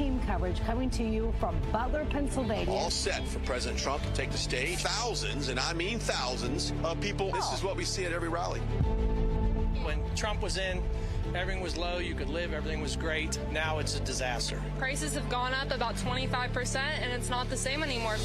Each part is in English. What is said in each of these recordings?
team coverage coming to you from Butler, Pennsylvania. All set for President Trump to take the stage. Thousands, and I mean thousands, of people. This is what we see at every rally. When Trump was in, everything was low, you could live, everything was great. Now it's a disaster. Prices have gone up about 25%, and it's not the same anymore.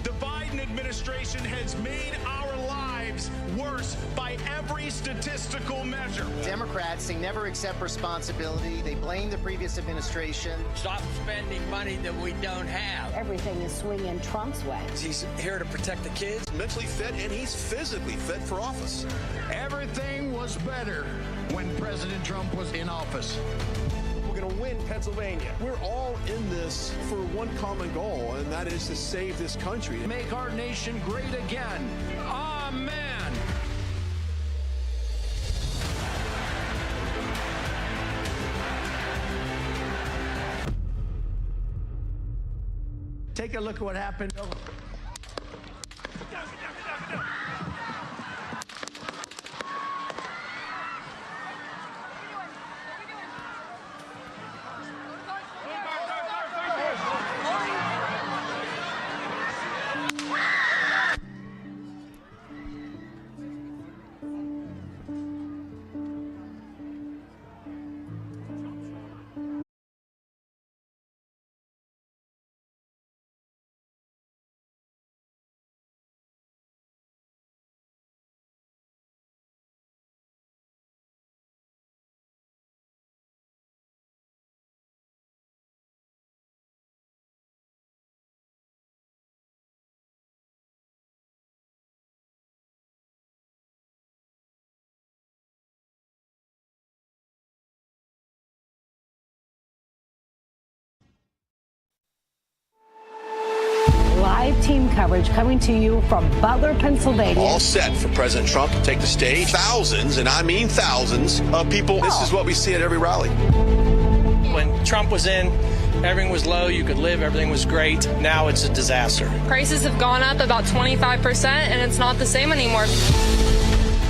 The Biden administration has made our lives worse by every statistical measure. Democrats, they never accept responsibility. They blame the previous administration. Stop spending money that we don't have. Everything is swinging Trump's way. He's here to protect the kids. Mentally fit, and he's physically fit for office. Everything was better when President Trump was in office. We're going to win Pennsylvania. We're all in this for one common goal, and that is to save this country. Make our nation great again. Amen. Take a look at what happened. Live team coverage coming to you from Butler, Pennsylvania. All set for President Trump to take the stage. Thousands, and I mean thousands, of people. This is what we see at every rally. When Trump was in, everything was low, you could live, everything was great. Now it's a disaster. Prices have gone up about 25%, and it's not the same anymore.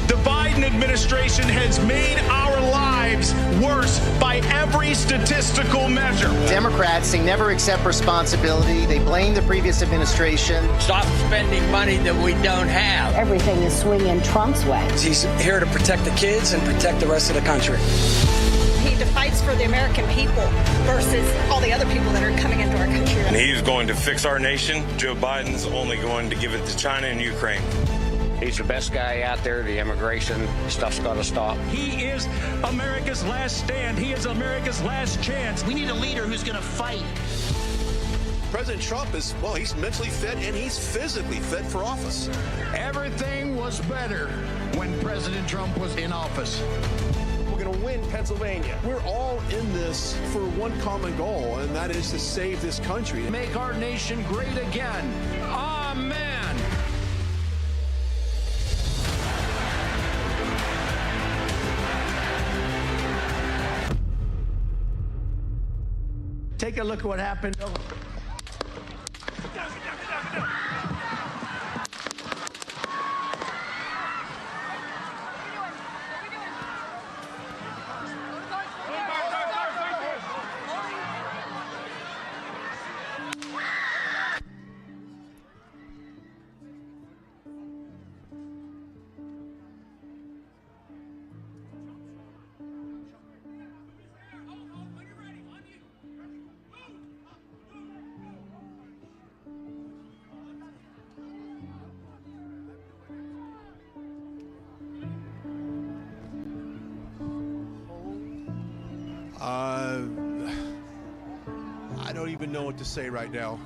The Biden administration has made our lives worse by every statistical measure. Democrats, they never accept responsibility. They blame the previous administration. Stop spending money that we don't have. Everything is swinging Trump's way. He's here to protect the kids and protect the rest of the country. He fights for the American people versus all the other people that are coming into our country. And he's going to fix our nation. Joe Biden's only going to give it to China and Ukraine. He's the best guy out there. The immigration stuff's got to stop. He is America's last stand. He is America's last chance. We need a leader who's going to fight. President Trump is, well, he's mentally fit, and he's physically fit for office. Everything was better when President Trump was in office. We're going to win Pennsylvania. We're all in this for one common goal, and that is to save this country. Make our nation great again. Amen. Take a look at what happened. I don't even know what to say right now.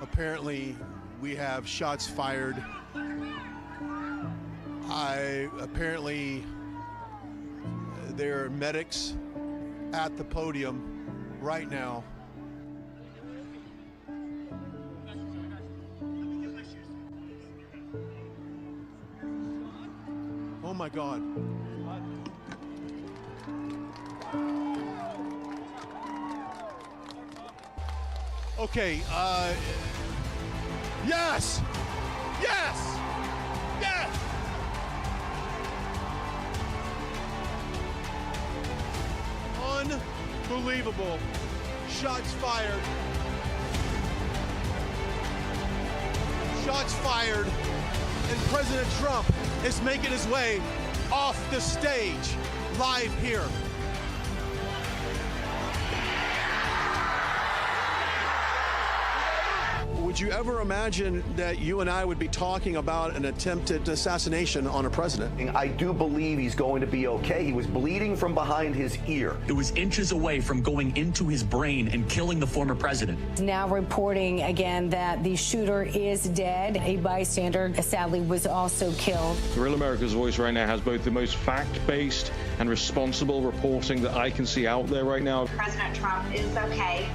Apparently, we have shots fired. Apparently, there are medics at the podium right now. Oh my God. Okay, yes! Yes! Yes! Unbelievable Shots fired. Shots fired. And President Trump is making his way off the stage live here. Would you ever imagine that you and I would be talking about an attempted assassination on a president? I do believe he's going to be okay. He was bleeding from behind his ear. It was inches away from going into his brain and killing the former president. Now reporting again that the shooter is dead. A bystander, sadly, was also killed. Real America's Voice right now has both the most fact-based and responsible reporting that I can see out there right now. President Trump is okay.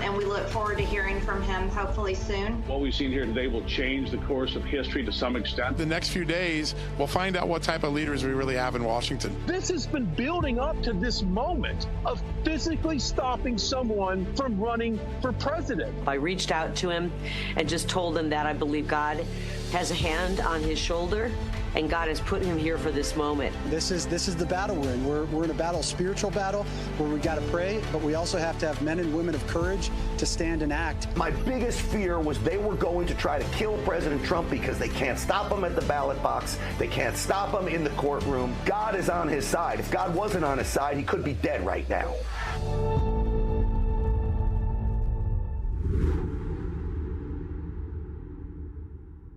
And we look forward to hearing from him hopefully soon. What we've seen here today will change the course of history to some extent. The next few days, we'll find out what type of leaders we really have in Washington. This has been building up to this moment of physically stopping someone from running for president. I reached out to him and just told him that I believe God has a hand on his shoulder and God has put him here for this moment. This is the battle we're in. We're in a battle, spiritual battle, where we got to pray, but we also have to have men and women of courage to stand and act. My biggest fear was they were going to try to kill President Trump because they can't stop him at the ballot box. They can't stop him in the courtroom. God is on his side. If God wasn't on his side, he could be dead right now.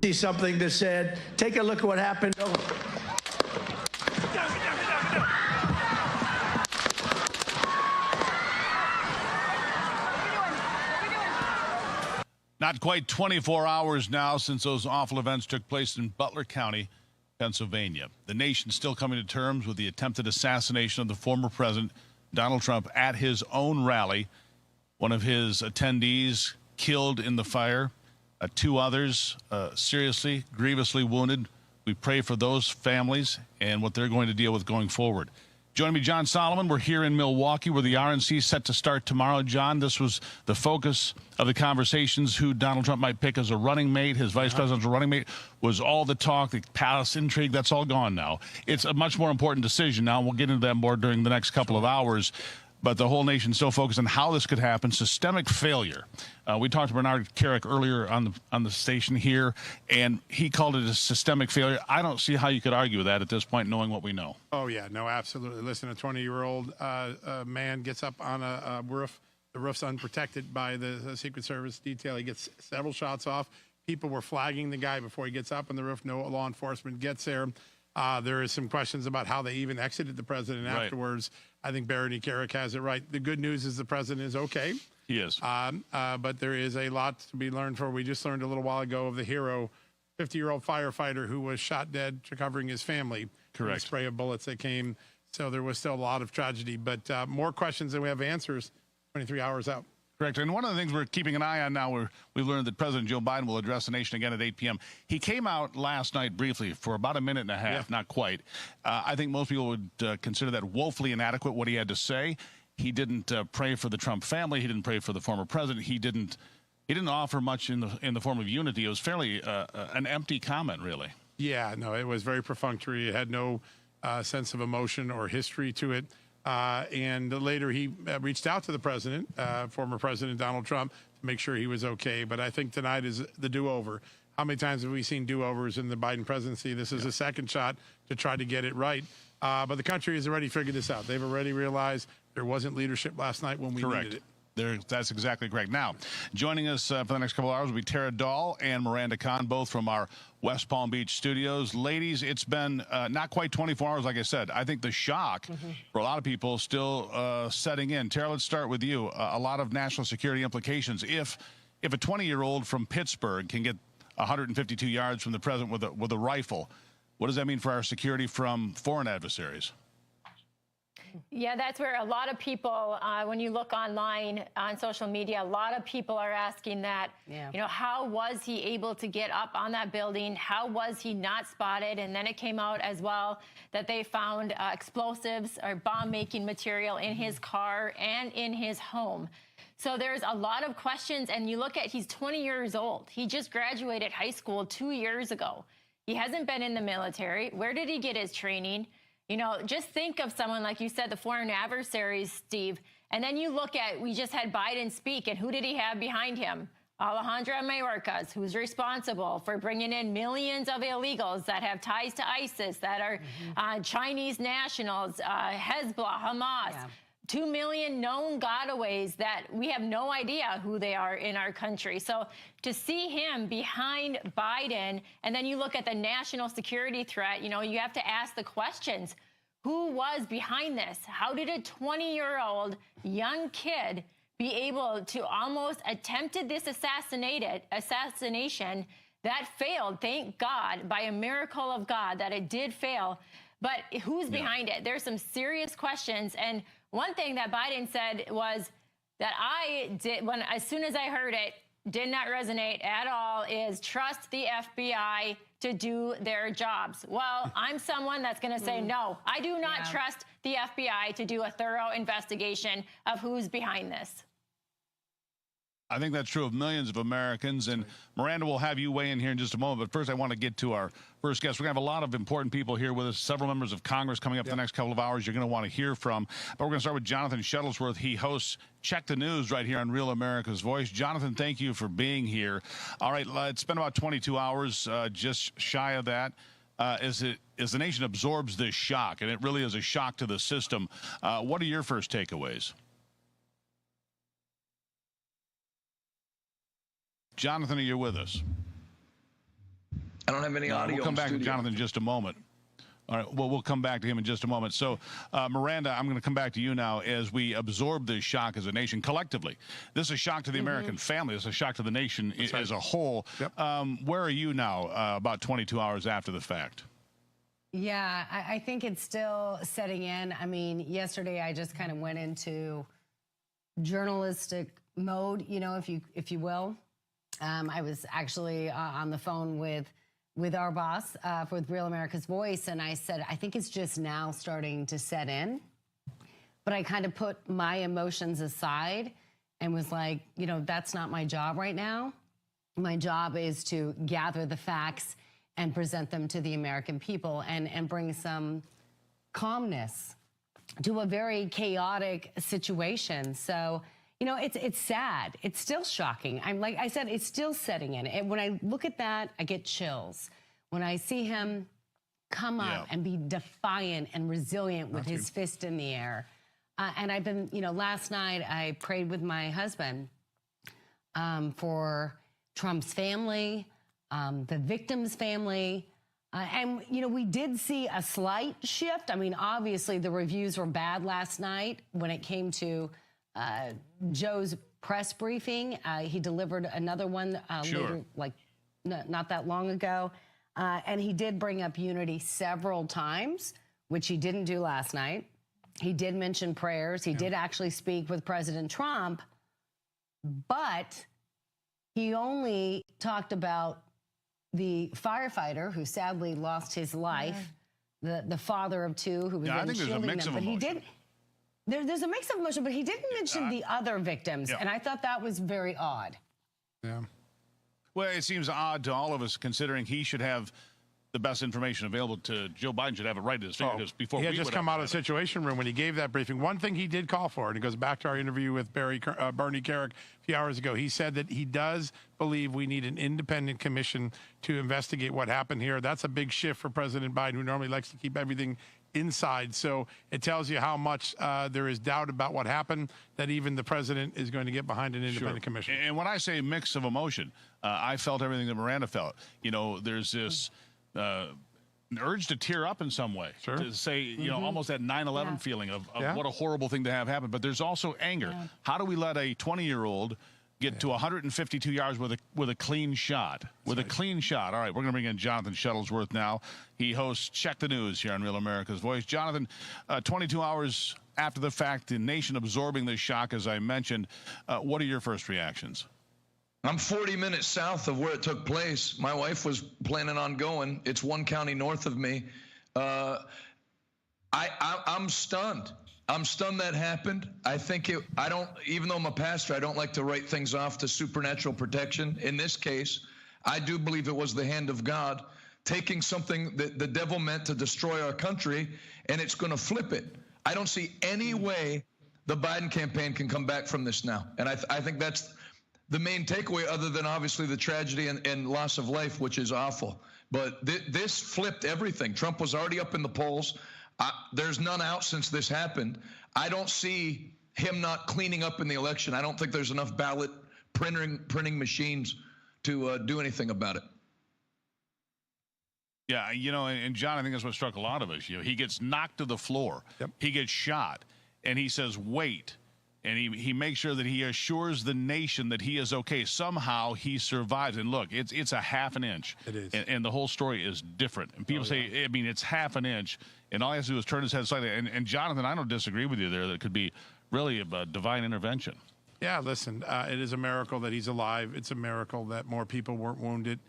See something that said, take a look at what happened. Not quite 24 hours now since those awful events took place in Butler County, Pennsylvania. The nation's still coming to terms with the attempted assassination of the former president, Donald Trump, at his own rally. One of his attendees killed in the fire. Two others seriously, grievously wounded. We pray for those families and what they're going to deal with going forward. Joining me, John Solomon. We're here in Milwaukee, where the RNC is set to start tomorrow. John, this was the focus of the conversations, who Donald Trump might pick as a running mate. His vice presidential running mate was all the talk, the palace intrigue. That's all gone now. It's a much more important decision now, and we'll get into that more during the next couple of hours. But the whole nation's so focused on how this could happen. Systemic failure. We talked to Bernard Carrick earlier on the station here, and he called it a systemic failure. I don't see how you could argue with that at this point, knowing what we know. Oh, yeah, no, absolutely. Listen, a 20-year-old man gets up on a roof. The roof's unprotected by the Secret Service detail. He gets several shots off. People were flagging the guy before he gets up on the roof. No law enforcement gets there. There is some questions about how they even exited the president afterwards. I think Bernard Carrick has it right. The good news is the president is okay. He is. But there is a lot to be learned for. We just learned a little while ago of the hero, 50-year-old firefighter who was shot dead covering his family. Correct. The spray of bullets that came. So there was still a lot of tragedy. But more questions than we have answers 23 hours out. Correct. And one of the things we're keeping an eye on now, we've learned that President Joe Biden will address the nation again at 8 p.m. He came out last night briefly for about a minute and a half, not quite. I think most people would consider that woefully inadequate, what he had to say. He didn't pray for the Trump family. He didn't pray for the former president. He didn't offer much in the form of unity. It was fairly an empty comment, really. Yeah, no, it was very perfunctory. It had no sense of emotion or history to it. And later he reached out to the president, former President Donald Trump, to make sure he was okay. But I think tonight is the do-over. How many times have we seen do-overs in the Biden presidency? This is a second shot to try to get it right. But the country has already figured this out. They've already realized there wasn't leadership last night when we needed it. That's exactly correct. Now, joining us for the next couple of hours will be Tara Dahl and Miranda Kahn, both from our West Palm Beach studios. Ladies, it's been not quite 24 hours, like I said. I think the shock for a lot of people still setting in. Tara, let's start with you. A lot of national security implications. If a 20-year-old from Pittsburgh can get 152 yards from the president with a rifle, what does that mean for our security from foreign adversaries? Yeah, that's where a lot of people, when you look online on social media, a lot of people are asking that, you know, how was he able to get up on that building? How was he not spotted? And then it came out as well that they found explosives or bomb-making material in his car and in his home. So there's a lot of questions, and you look at, he's 20 years old. He just graduated high school 2 years ago. He hasn't been in the military. Where did he get his training? You know, just think of someone, like you said, the foreign adversaries, Steve, And then you look at, we just had Biden speak, and who did he have behind him? Alejandro Mayorkas, who's responsible for bringing in millions of illegals that have ties to ISIS, that are Chinese nationals, Hezbollah, Hamas. Yeah. 2 million known gotaways that we have no idea who they are in our country. So to see him behind Biden, and then you look at the national security threat, you know, you have to ask the questions. Who was behind this? How did a 20-year-old young kid be able to almost attempted this assassination that failed, thank God, by a miracle of God that it did fail. But who's behind it? There's some serious questions. And one thing that Biden said was that I did, as soon as I heard it, did not resonate at all, is trust the FBI to do their jobs. Well, I'm someone that's going to say, no, I do not trust the FBI to do a thorough investigation of who's behind this. I think that's true of millions of Americans. And Miranda, will have you weigh in here in just a moment. But first, I want to get to our first guest. We're going to have a lot of important people here with us, several members of Congress coming up the next couple of hours you're going to want to hear from. But we're going to start with Jonathan Shuttlesworth. He hosts Check the News right here on Real America's Voice. Jonathan, thank you for being here. All right, it's been about 22 hours, just shy of that. As the nation absorbs this shock, and it really is a shock to the system, what are your first takeaways? Jonathan, are you with us? I don't have any audio. We'll come back to Jonathan in just a moment. All right, well, we'll come back to him in just a moment. So, Miranda, I'm going to come back to you now as we absorb this shock as a nation collectively. This is a shock to the American family. This is a shock to the nation as a whole. Yep. Where are you now, about 22 hours after the fact? Yeah, I think it's still setting in. I mean, yesterday I just kind of went into journalistic mode, you know, if you will. I was actually on the phone with our boss with Real America's Voice, and I said, I think it's just now starting to set in. But I kind of put my emotions aside and was like, you know, that's not my job right now. My job is to gather the facts and present them to the American people and bring some calmness to a very chaotic situation. So, you know, it's sad. It's still shocking. I'm like I said, it's still setting in. And when I look at that, I get chills. When I see him come up and be defiant and resilient with his fist in the air. And I've been, you know, last night I prayed with my husband for Trump's family, the victim's family. And, you know, we did see a slight shift. I mean, obviously the reviews were bad last night when it came to Joe's press briefing. He delivered another one later, like not that long ago. And he did bring up unity several times, which he didn't do last night. He did mention prayers. He did actually speak with President Trump, but he only talked about the firefighter who sadly lost his life, the father of two who was I think there's a mix of emotion. He did. There's a mix of emotion, but he didn't mention the other victims, and I thought that was very odd. Yeah. Well, it seems odd to all of us, considering he should have the best information available to Joe Biden, should have it right at his fingertips before he had just come out of the Situation Room when he gave that briefing. One thing he did call for, and it goes back to our interview with Bernie Carrick a few hours ago. He said that he does believe we need an independent commission to investigate what happened here. That's a big shift for President Biden, who normally likes to keep everything inside. So it tells you how much there is doubt about what happened, that even the president is going to get behind an independent commission. And when I say mix of emotion, I felt everything that Miranda felt. You know, there's this an urge to tear up in some way, to say, you know, almost that 9/11 feeling of what a horrible thing to have happen. But there's also anger. How do we let a 20-year-old get to 152 yards with a clean shot? A clean shot. All right, we're going to bring in Jonathan Shuttlesworth now. He hosts Check the News here on Real America's Voice. Jonathan, 22 hours after the fact, the nation absorbing this shock, as I mentioned, what are your first reactions? I'm 40 minutes south of where it took place. My wife was planning on going. It's one county north of me. I'm stunned. I'm stunned that happened. I think even though I'm a pastor, I don't like to write things off to supernatural protection. In this case, I do believe it was the hand of God taking something that the devil meant to destroy our country, and it's going to flip it. I don't see any way the Biden campaign can come back from this now. And I think that's the main takeaway, other than obviously the tragedy and loss of life, which is awful. But this flipped everything. Trump was already up in the polls. There's none out since this happened. I don't see him not cleaning up in the election. I don't think there's enough ballot printing machines to do anything about it. Yeah, you know, and John, I think that's what struck a lot of us. You know, he gets knocked to the floor. Yep. He gets shot, and he says, wait. And he makes sure that he assures the nation that he is okay. Somehow he survives. And look, it's a half an inch. It is. And the whole story is different. And people say, I mean, it's half an inch. And all he has to do is turn his head slightly. And Jonathan, I don't disagree with you there. That could be really a divine intervention. Yeah, listen, it is a miracle that he's alive. It's a miracle that more people weren't wounded.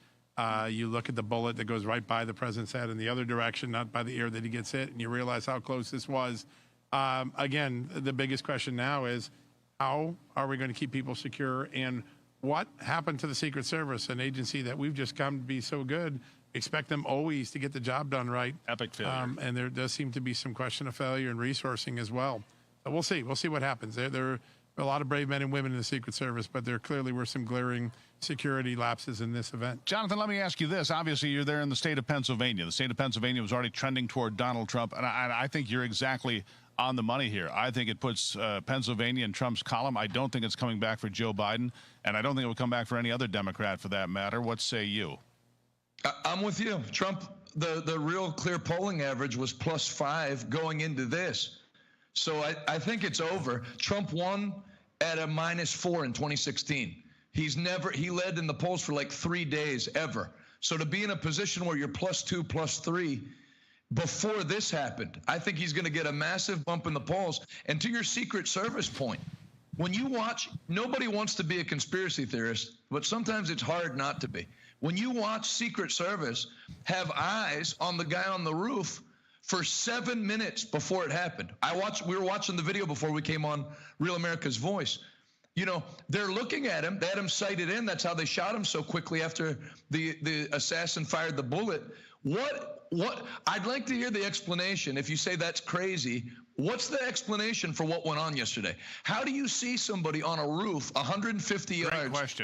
You look at the bullet that goes right by the president's head in the other direction, not by the ear that he gets hit, and you realize how close this was. Again, the biggest question now is, how are we going to keep people secure? And what happened to the Secret Service, an agency that we've just come to be so good? Expect them always to get the job done right. Epic failure. And there does seem to be some question of failure and resourcing as well. But we'll see. We'll see what happens. There are a lot of brave men and women in the Secret Service, but there clearly were some glaring security lapses in this event. Jonathan, let me ask you this. Obviously, you're there in the state of Pennsylvania. The state of Pennsylvania was already trending toward Donald Trump, and I think you're exactly on the money here. I think it puts Pennsylvania in Trump's column. I don't think it's coming back for Joe Biden, and I don't think it will come back for any other Democrat for that matter. What say you? I'm with you. Trump, the real clear polling average was +5 going into this. So I think it's over. Trump won at a -4 in 2016. He led in the polls for like 3 days ever. So to be in a position where you're +2, +3 before this happened, I think he's going to get a massive bump in the polls. And to your Secret Service point, when you watch, nobody wants to be a conspiracy theorist, but sometimes it's hard not to be. When you watch Secret Service have eyes on the guy on the roof for 7 minutes before it happened. We were watching the video before we came on Real America's Voice. You know, they're looking at him. They had him sighted in. That's how they shot him so quickly after the assassin fired the bullet. What? I'd like to hear the explanation. If you say that's crazy, what's the explanation for what went on yesterday? How do you see somebody on a roof 150 yards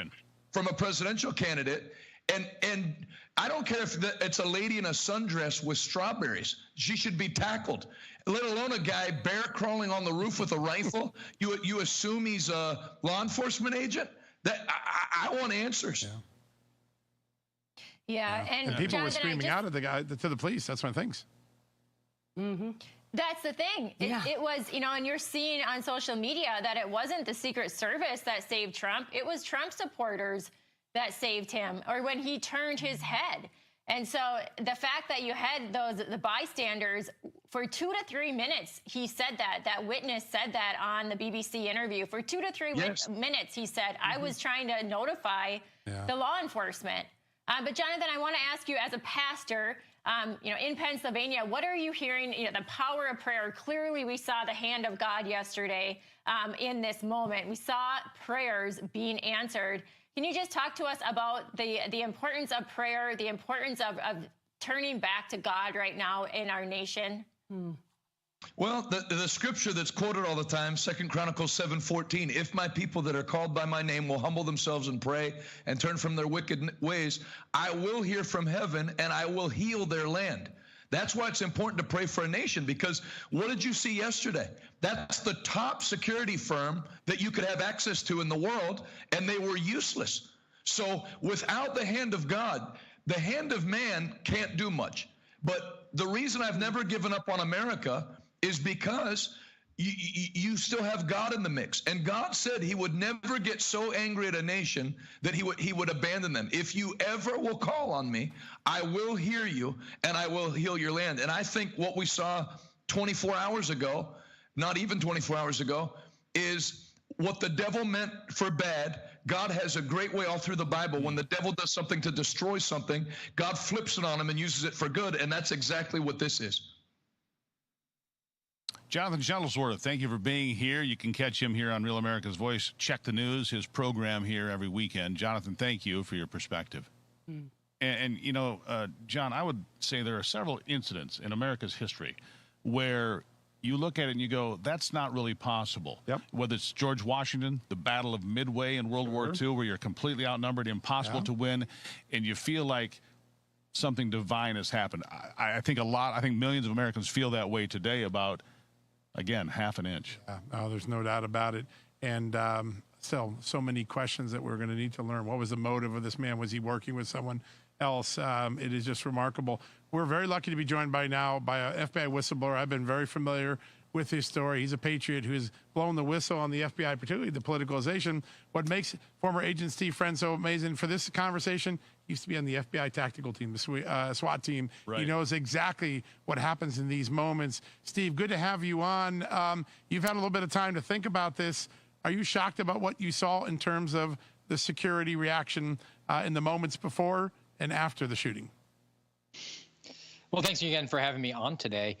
from a presidential candidate? And I don't care if it's a lady in a sundress with strawberries. She should be tackled, let alone a guy bear crawling on the roof with a rifle. You assume he's a law enforcement agent? That I want answers. Yeah, and people were Jonathan, screaming out at the guy to the police. That's one of the things. Mm-hmm. That's the thing. It was, you know, and you're seeing on social media that it wasn't the Secret Service that saved Trump. It was Trump supporters that saved him, or when he turned his head. And so the fact that you had the bystanders for 2 to 3 minutes, he said that witness said that on the BBC interview. For 2 to 3 minutes, he said, I was trying to notify the law enforcement. But Jonathan, I want to ask you as a pastor, you know, in Pennsylvania, what are you hearing? You know, the power of prayer. Clearly, we saw the hand of God yesterday in this moment. We saw prayers being answered. Can you just talk to us about the importance of prayer, the importance of turning back to God right now in our nation? Well, the scripture that's quoted all the time, 2 Chronicles 7:14, if my people that are called by my name will humble themselves and pray and turn from their wicked ways, I will hear from heaven and I will heal their land. That's why it's important to pray for a nation, because what did you see yesterday? That's the top security firm that you could have access to in the world, and they were useless. So without the hand of God, the hand of man can't do much. But the reason I've never given up on America is because you still have God in the mix. And God said he would never get so angry at a nation that he would abandon them. If you ever will call on me, I will hear you and I will heal your land. And I think what we saw 24 hours ago, not even 24 hours ago, is what the devil meant for bad. God has a great way all through the Bible. When the devil does something to destroy something, God flips it on him and uses it for good. And that's exactly what this is. Jonathan Shuttlesworth, thank you for being here. You can catch him here on Real America's Voice. Check the News, his program here every weekend. Jonathan, thank you for your perspective. And you know, John, I would say there are several incidents in America's history where you look at it and you go, that's not really possible. Yep. Whether it's George Washington, the Battle of Midway in World War II, where you're completely outnumbered, impossible to win, and you feel like something divine has happened. I think millions of Americans feel that way today about, again, half an inch. Yeah, no, there's no doubt about it. And still, so many questions that we're going to need to learn. What was the motive of this man? Was he working with someone else? It is just remarkable. We're very lucky to be joined by now by a FBI whistleblower. I've been very familiar with his story. He's a patriot who's blown the whistle on the FBI, particularly the politicalization. What makes former Agent Steve Friend so amazing for this conversation, he used to be on the FBI tactical team, the SWAT team. Right. He knows exactly what happens in these moments. Steve, good to have you on. You've had a little bit of time to think about this. Are you shocked about what you saw in terms of the security reaction in the moments before and after the shooting? Well, thanks again for having me on today.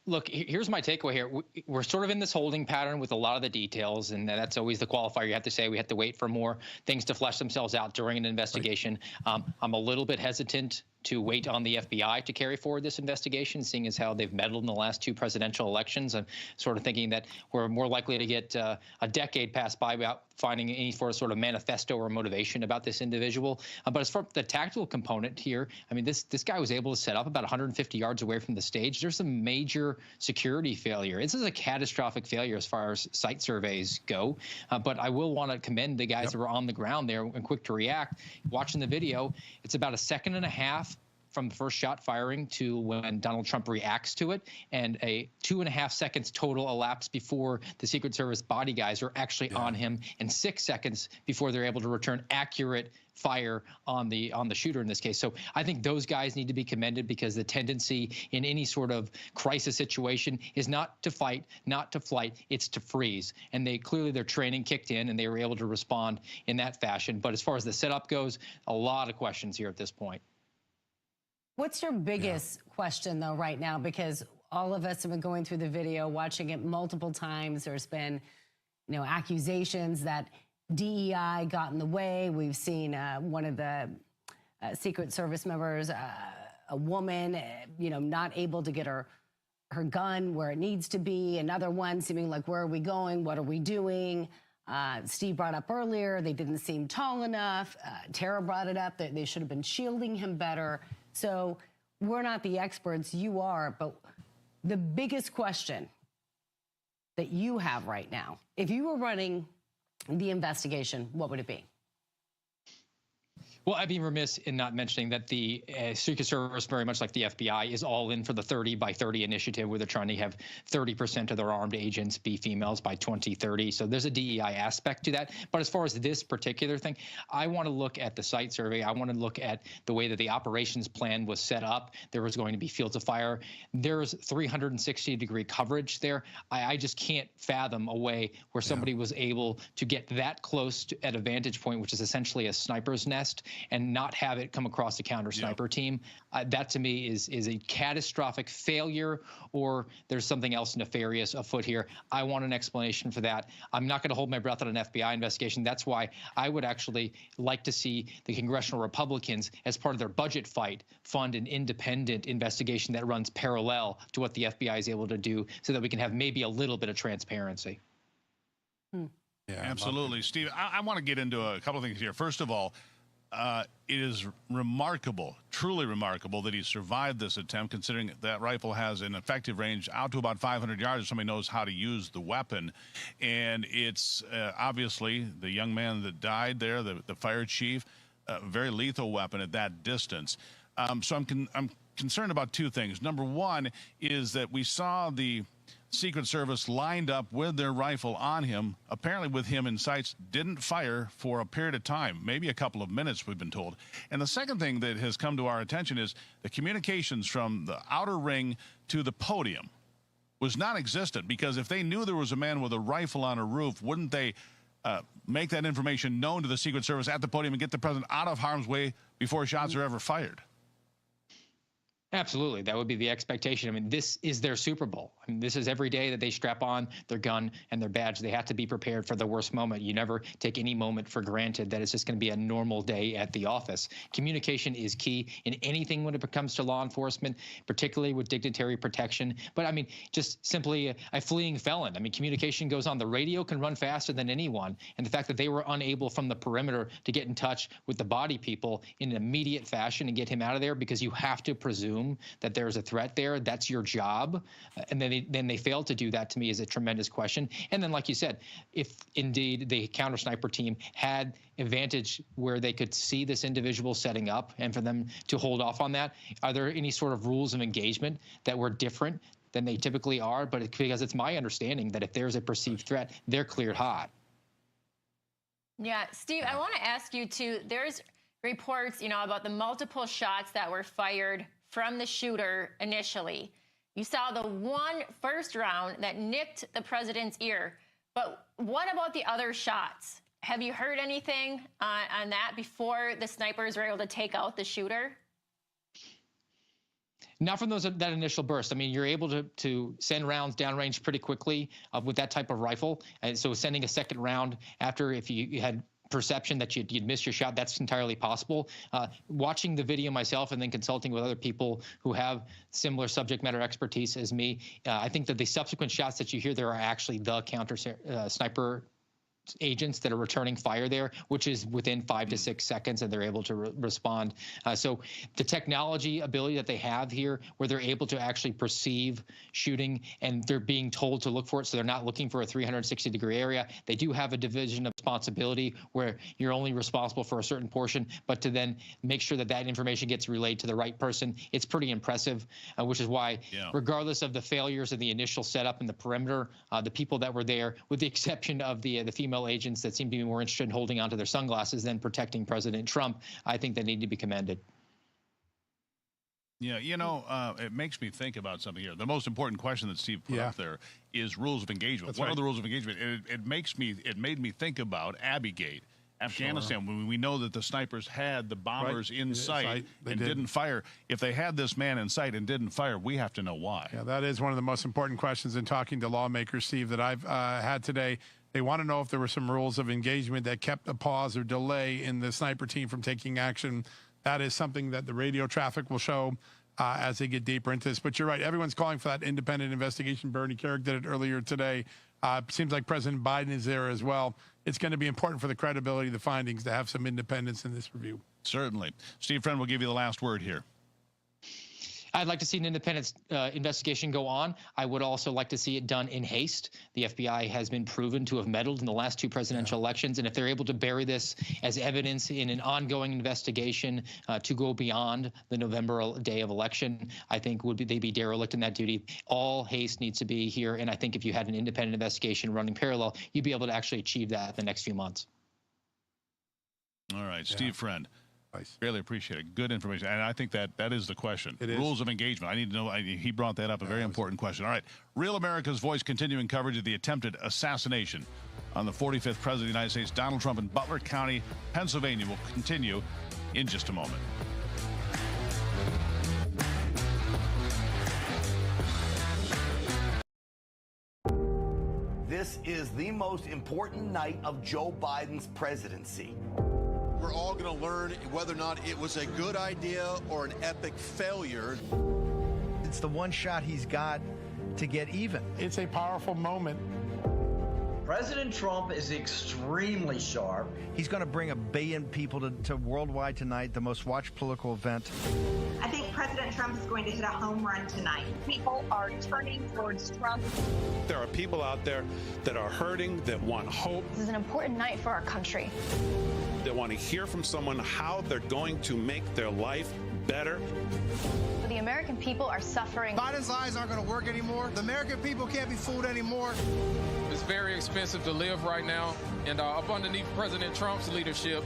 Look, here's my takeaway here. We're sort of in this holding pattern with a lot of the details, and that's always the qualifier. You have to say we have to wait for more things to flesh themselves out during an investigation. Right. I'm a little bit hesitant to wait on the FBI to carry forward this investigation, seeing as how they've meddled in the last 2 presidential elections. I'm sort of thinking that we're more likely to get a decade pass by without finding any sort of manifesto or motivation about this individual. But as far as the tactical component here, I mean, this guy was able to set up about 150 yards away from the stage. There's some major security failure. This is a catastrophic failure as far as site surveys go. But I will want to commend the guys that were on the ground there and quick to react. Watching the video, it's about 1.5 seconds from the first shot firing to when Donald Trump reacts to it, and a 2.5 seconds total elapsed before the Secret Service body guys are actually on him, and 6 seconds before they're able to return accurate fire on the shooter in this case. So I think those guys need to be commended, because the tendency in any sort of crisis situation is not to fight, not to flight, it's to freeze. And their training kicked in and they were able to respond in that fashion. But as far as the setup goes, a lot of questions here at this point. What's your biggest question, though, right now? Because all of us have been going through the video, watching it multiple times. There's been, accusations that DEI got in the way. We've seen one of the Secret Service members, a woman, not able to get her gun where it needs to be. Another one seeming like, where are we going? What are we doing? Steve brought up earlier, they didn't seem tall enough. Tara brought it up that they should have been shielding him better. So we're not the experts, you are, but the biggest question that you have right now, if you were running the investigation, what would it be? Well, I'd be remiss in not mentioning that the Secret Service, very much like the FBI, is all in for the 30 by 30 initiative, where they're trying to have 30% of their armed agents be females by 2030. So there's a DEI aspect to that. But as far as this particular thing, I want to look at the site survey. I want to look at the way that the operations plan was set up. There was going to be fields of fire. There's 360-degree coverage there. I just can't fathom a way where somebody was able to get that close at a vantage point, which is essentially a sniper's nest, and not have it come across the counter sniper team. That to me is a catastrophic failure, or there's something else nefarious afoot here. I want an explanation for that. I'm not going to hold my breath on an FBI investigation. That's why I would actually like to see the congressional Republicans, as part of their budget fight, fund an independent investigation that runs parallel to what the FBI is able to do, so that we can have maybe a little bit of transparency. Yeah, absolutely. Steve, I want to get into a couple of things here. First of all, it is remarkable, truly remarkable, that he survived this attempt, considering that rifle has an effective range out to about 500 yards if somebody knows how to use the weapon. And it's obviously the young man that died there, the fire chief, a very lethal weapon at that distance. So I'm concerned about two things. Number one is that we saw the Secret Service lined up with their rifle on him, apparently with him in sights, didn't fire for a period of time, maybe a couple of minutes, we've been told. And the second thing that has come to our attention is the communications from the outer ring to the podium was non-existent, because if they knew there was a man with a rifle on a roof, wouldn't they make that information known to the Secret Service at the podium and get the president out of harm's way before shots are ever fired? Absolutely. That would be the expectation. I mean, this is their Super Bowl. I mean, this is every day that they strap on their gun and their badge. They have to be prepared for the worst moment. You never take any moment for granted that it's just going to be a normal day at the office. Communication is key in anything when it comes to law enforcement, particularly with dignitary protection. But I mean, just simply a fleeing felon. I mean, communication goes on. The radio can run faster than anyone. And the fact that they were unable from the perimeter to get in touch with the body people in an immediate fashion and get him out of there, because you have to presume that there's a threat there. That's your job. And then they failed to do that, to me, is a tremendous question. And then, like you said, if indeed the counter sniper team had advantage where they could see this individual setting up and for them to hold off on that, are there any sort of rules of engagement that were different than they typically are? But because it's my understanding that if there's a perceived threat, they're cleared hot. Yeah, Steve, I want to ask you too, there's reports, about the multiple shots that were fired from the shooter initially. You saw the one first round that nicked the president's ear, but what about the other shots? Have you heard anything on that before the snipers were able to take out the shooter? Not from that initial burst. I mean, you're able to send rounds downrange pretty quickly with that type of rifle. And so sending a second round after, if you had perception that you'd miss your shot, that's entirely possible. Watching the video myself and then consulting with other people who have similar subject matter expertise as me, I think that the subsequent shots that you hear there are actually the counter sniper agents that are returning fire there, which is within 5 to 6 seconds, and they're able to respond. So the technology ability that they have here, where they're able to actually perceive shooting and they're being told to look for it, so they're not looking for a 360-degree area. They do have a division of responsibility where you're only responsible for a certain portion, but to then make sure that that information gets relayed to the right person, it's pretty impressive, which is why, regardless of the failures of the initial setup in the perimeter, the people that were there, with the exception of the female agents that seem to be more interested in holding onto their sunglasses than protecting President Trump, I think they need to be commended. Yeah, it makes me think about something here. The most important question that Steve put up there is rules of engagement. That's what right. are the rules of engagement? It made me think about Abbey-gate, Afghanistan, when we know that the snipers had the bombers in sight and didn't fire. If they had this man in sight and didn't fire, we have to know why. Yeah, that is one of the most important questions in talking to lawmakers, Steve, that I've had today. They want to know if there were some rules of engagement that kept a pause or delay in the sniper team from taking action. That is something that the radio traffic will show as they get deeper into this. But you're right. Everyone's calling for that independent investigation. Bernie Carrick did it earlier today. Seems like President Biden is there as well. It's going to be important for the credibility of the findings to have some independence in this review. Certainly. Steve Friend will give you the last word here. I'd like to see an independent investigation go on. I would also like to see it done in haste. The FBI has been proven to have meddled in the last 2 presidential elections, and if they're able to bury this as evidence in an ongoing investigation to go beyond the November day of election, I think they'd be derelict in that duty. All haste needs to be here, and I think if you had an independent investigation running parallel, you'd be able to actually achieve that in the next few months. All right, Steve Friend. Nice. Really appreciate it. Good information. And I think that is the question. Rules of engagement. I need to know. He brought that up, a very important question. All right. Real America's Voice continuing coverage of the attempted assassination on the 45th President of the United States, Donald Trump, in Butler County, Pennsylvania, will continue in just a moment. This is the most important night of Joe Biden's presidency. We're all going to learn whether or not it was a good idea or an epic failure. It's the one shot he's got to get even. It's a powerful moment. President Trump is extremely sharp. He's going to bring 1 billion people to worldwide tonight, the most watched political event. I think President Trump is going to hit a home run tonight. People are turning towards Trump. There are people out there that are hurting, that want hope, This is an important night for our country. that want to hear from someone how they're going to make their life better. The American people are suffering. Biden's lies aren't going to work anymore. The American people can't be fooled anymore. It's very expensive to live right now, and up underneath President Trump's leadership,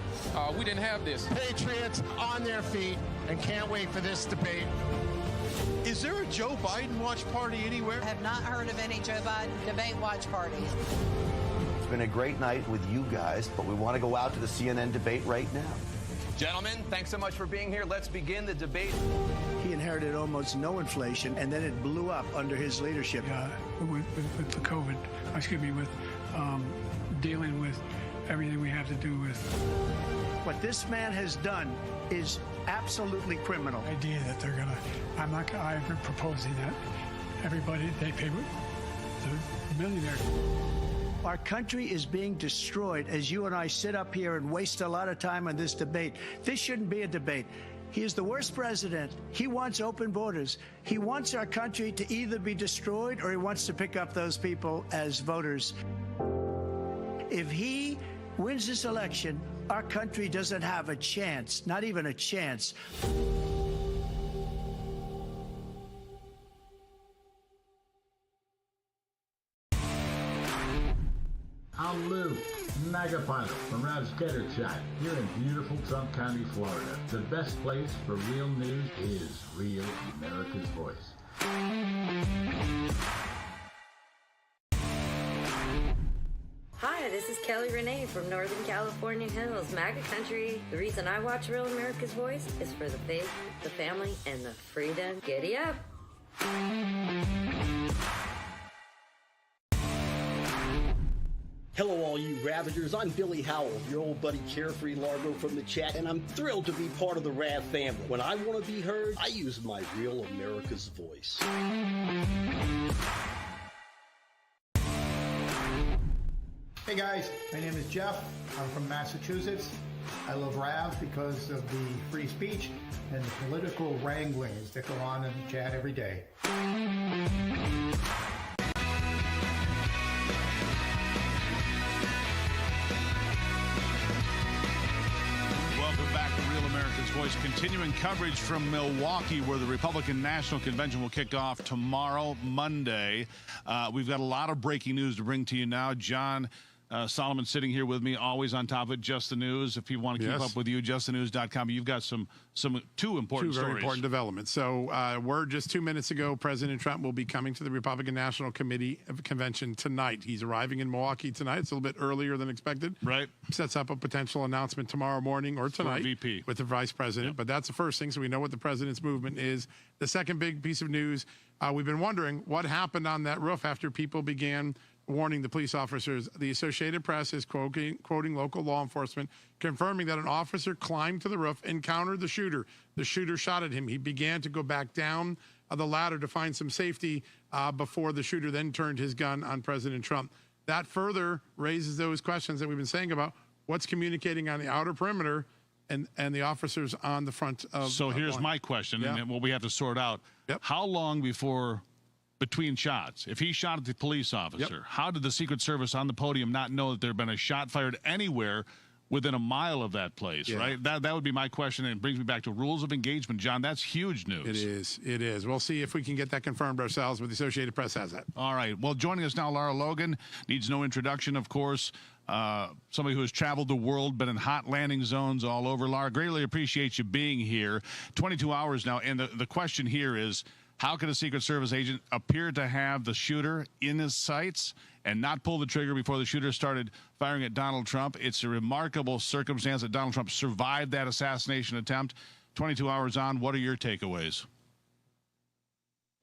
we didn't have this. Patriots on their feet and can't wait for this debate. Is there a Joe Biden watch party anywhere? I have not heard of any Joe Biden debate watch parties. It's been a great night with you guys, but we want to go out to the CNN debate right now. Gentlemen, thanks so much for being here. Let's begin the debate. He inherited almost no inflation, and then it blew up under his leadership. With the COVID, with dealing with everything we have to do with. What this man has done is absolutely criminal. The idea that they're gonna, I'm proposing that everybody, they pay the millionaires. Our country is being destroyed as you and I sit up here and waste a lot of time on this debate. This shouldn't be a debate. He is the worst president. He wants open borders. He wants our country to either be destroyed or he wants to pick up those people as voters. If he wins this election, our country doesn't have a chance, not even a chance. I'm Lou, MAGA pilot from Rav's Getter Chat here in beautiful Trump County, Florida. The best place for real news is Real America's Voice. Hi, this is Kelly Renee from Northern California Hills, MAGA country. The reason I watch Real America's Voice is for the faith, the family, and the freedom. Giddy up! Hello, all you Ravagers. I'm Billy Howell, your old buddy Carefree Largo from the chat, and I'm thrilled to be part of the Rav family. When I want to be heard, I use my Real America's Voice. Hey guys, my name is Jeff. I'm from Massachusetts. I love Rav because of the free speech and the political wranglings that go on in the chat every day. Welcome back to Real America's Voice. Continuing coverage from Milwaukee, where the Republican National Convention will kick off tomorrow, Monday. We've got a lot of breaking news to bring to you now. John Solomon sitting here with me, always on top of it. Just the News. If you want to keep up with you, justthenews.com. You've got two important stories. Two very important developments. So word just 2 minutes ago, President Trump will be coming to the Republican National Committee Convention tonight. He's arriving in Milwaukee tonight. It's a little bit earlier than expected. Right. Sets up a potential announcement tomorrow morning or tonight VP. With the vice president. Yep. But that's the first thing, so we know what the president's movement is. The second big piece of news, we've been wondering what happened on that roof after people began warning the police officers. The Associated Press is quoting local law enforcement, confirming that an officer climbed to the roof, encountered the shooter. The shooter shot at him. He began to go back down the ladder to find some safety before the shooter then turned his gun on President Trump. That further raises those questions that we've been saying about what's communicating on the outer perimeter and the officers on the front of. So here's my question, and what we have to sort out. Yep. How long between shots, if he shot at the police officer, how did the Secret Service on the podium not know that there had been a shot fired anywhere within a mile of that place, right? That would be my question, and it brings me back to rules of engagement. John, that's huge news. It is. We'll see if we can get that confirmed ourselves, but the Associated Press has that. All right. Well, joining us now, Lara Logan, needs no introduction, of course. Somebody who has traveled the world, been in hot landing zones all over. Lara, greatly appreciate you being here. 22 hours now, and the question here is, how can a Secret Service agent appear to have the shooter in his sights and not pull the trigger before the shooter started firing at Donald Trump? It's a remarkable circumstance that Donald Trump survived that assassination attempt. 22 hours on, what are your takeaways?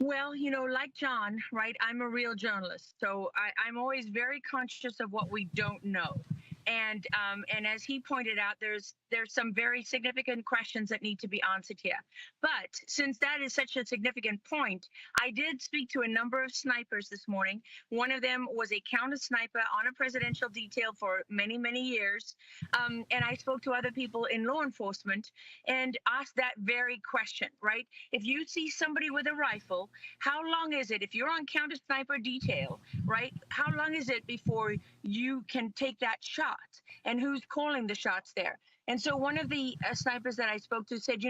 Well, like John, right, I'm a real journalist, so I'm always very conscious of what we don't know. And as he pointed out, there's some very significant questions that need to be answered here. But since that is such a significant point, I did speak to a number of snipers this morning. One of them was a counter sniper on a presidential detail for many, many years. And I spoke to other people in law enforcement and asked that very question, right? If you see somebody with a rifle, how long is it, if you're on counter sniper detail, right? How long is it before you can take that shot? And who's calling the shots there? And so one of the snipers that I spoke to said,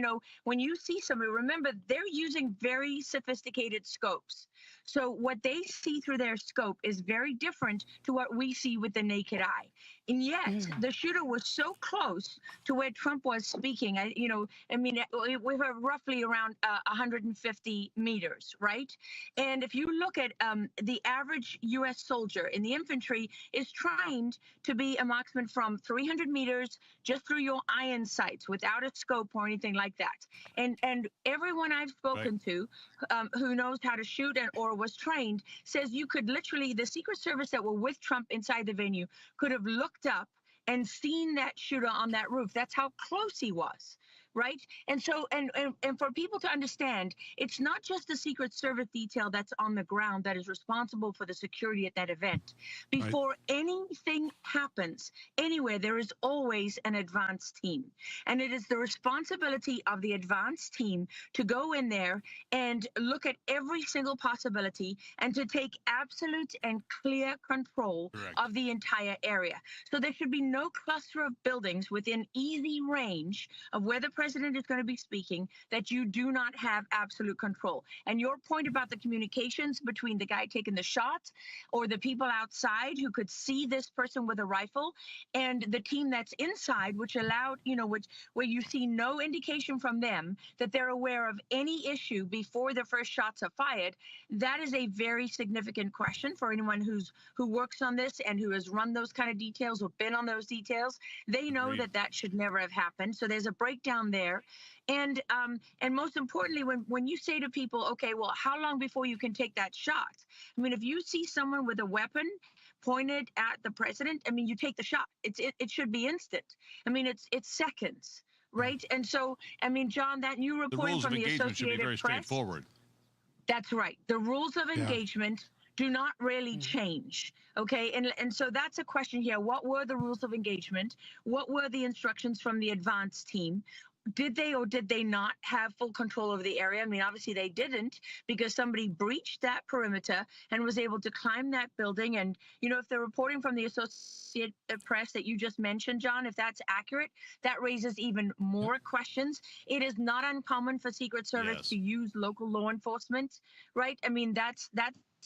when you see somebody, remember, they're using very sophisticated scopes. So what they see through their scope is very different to what we see with the naked eye. And yet, the shooter was so close to where Trump was speaking. We were roughly around 150 meters, right? And if you look at the average U.S. soldier in the infantry is trained to be a marksman from 300 meters just through your iron sights without a scope or anything like that. And everyone I've spoken to who knows how to shoot or was trained says you could literally, the Secret Service that were with Trump inside the venue could have looked up and seen that shooter on that roof. That's how close he was. Right. And so and for people to understand, it's not just the Secret Service detail that's on the ground that is responsible for the security at that event. Before anything happens anywhere, there is always an advance team. And it is the responsibility of the advance team to go in there and look at every single possibility and to take absolute and clear control of the entire area. So there should be no cluster of buildings within easy range of where the president is going to be speaking that you do not have absolute control. And your point about the communications between the guy taking the shot or the people outside who could see this person with a rifle and the team that's inside, which allowed, where you see no indication from them that they're aware of any issue before the first shots are fired, that is a very significant question for anyone who works on this and who has run those kind of details or been on those details. They know that should never have happened. So there's a breakdown there. And most importantly, when you say to people, okay, well, how long before you can take that shot? I mean, if you see someone with a weapon pointed at the president, I mean, you take the shot. It should be instant. I mean, it's seconds, right? And so, I mean, John, that new reporting from the Associated Press should be very straightforward. That's right. The rules of engagement do not really change. Okay. And so that's a question here. What were the rules of engagement? What were the instructions from the advance team? Did they or did they not have full control over the area? I mean, obviously they didn't, because somebody breached that perimeter and was able to climb that building. And, if the reporting from the Associated Press that you just mentioned, John, if that's accurate, that raises even more questions. It is not uncommon for Secret Service to use local law enforcement, right? I mean, that's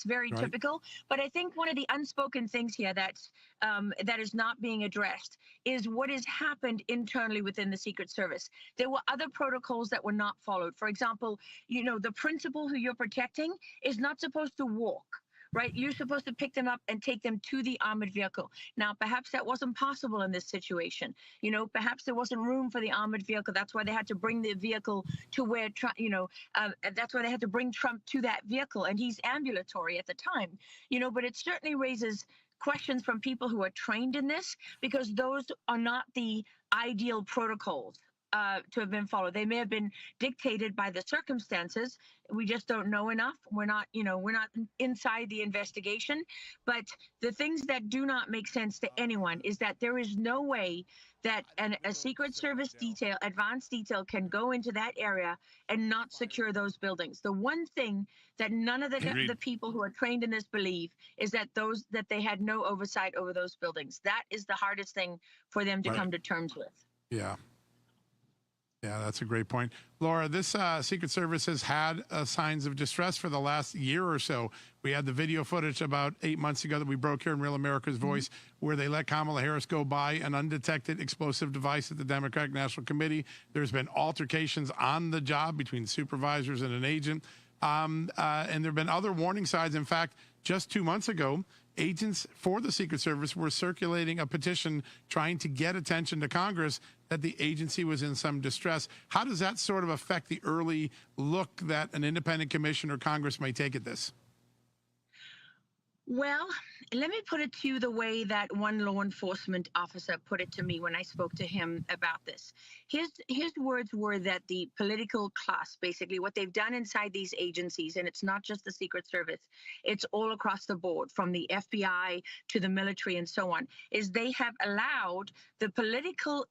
very typical. But I think one of the unspoken things here that is not being addressed is what has happened internally within the Secret Service. There were other protocols that were not followed. For example, the principal who you're protecting is not supposed to walk. Right? You're supposed to pick them up and take them to the armored vehicle. Now, perhaps that wasn't possible in this situation. Perhaps there wasn't room for the armored vehicle. That's why they had to bring the vehicle to where, that's why they had to bring Trump to that vehicle. And he's ambulatory at the time, but it certainly raises questions from people who are trained in this, because those are not the ideal protocols to have been followed. They may have been dictated by the circumstances. We just don't know enough. We're not inside the investigation. But the things that do not make sense to anyone is that there is no way that a Secret Service advanced detail can go into that area and not secure those buildings. The one thing that none of the people who are trained in this believe is that they had no oversight over those buildings. That is the hardest thing for them to come to terms with. Yeah. Yeah, that's a great point. Laura, this Secret Service has had signs of distress for the last year or so. We had the video footage about 8 months ago that we broke here in Real America's Voice, where they let Kamala Harris go by an undetected explosive device at the Democratic National Committee. There's been altercations on the job between supervisors and an agent. And there have been other warning signs. In fact, just 2 months ago, agents for the Secret Service were circulating a petition trying to get attention to Congress that the agency was in some distress. How does that sort of affect the early look that an independent commission or Congress may take at this? Well, let me put it to you the way that one law enforcement officer put it to me when I spoke to him about this. His words were that the political class, basically what they've done inside these agencies, and it's not just the Secret Service, it's all across the board, from the FBI to the military and so on, is they have allowed the political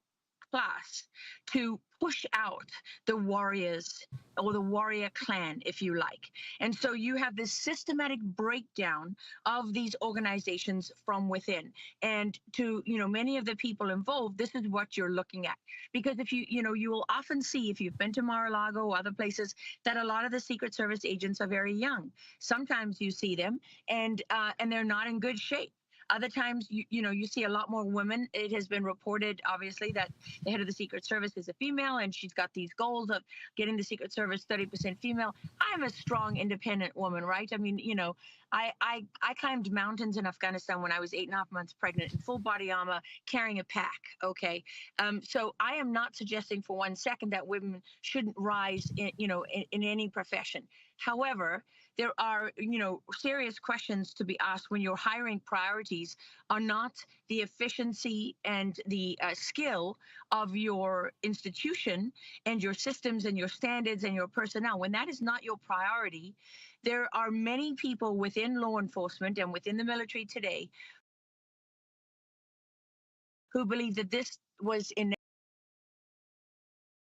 class to push out the warriors or the warrior clan, if you like. And so you have this systematic breakdown of these organizations from within. And to, many of the people involved, this is what you're looking at. Because if you will often see, if you've been to Mar-a-Lago or other places, that a lot of the Secret Service agents are very young. Sometimes you see them and they're not in good shape. Other times, you see a lot more women. It has been reported, obviously, that the head of the Secret Service is a female, and she's got these goals of getting the Secret Service 30% female. I'm a strong, independent woman, right? I mean, I climbed mountains in Afghanistan when I was 8.5 months pregnant in full body armor, carrying a pack. Okay, so I am not suggesting for 1 second that women shouldn't rise in any profession. However, there are, serious questions to be asked when your hiring priorities are not the efficiency and the skill of your institution and your systems and your standards and your personnel. When that is not your priority, there are many people within law enforcement and within the military today who believe that this was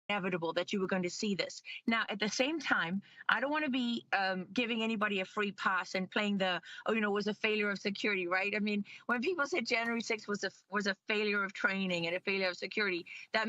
inevitable, that you were going to see this. Now, at the same time, I don't want to be giving anybody a free pass and playing the, was a failure of security, right? I mean, when people said January 6th was a failure of training and a failure of security, that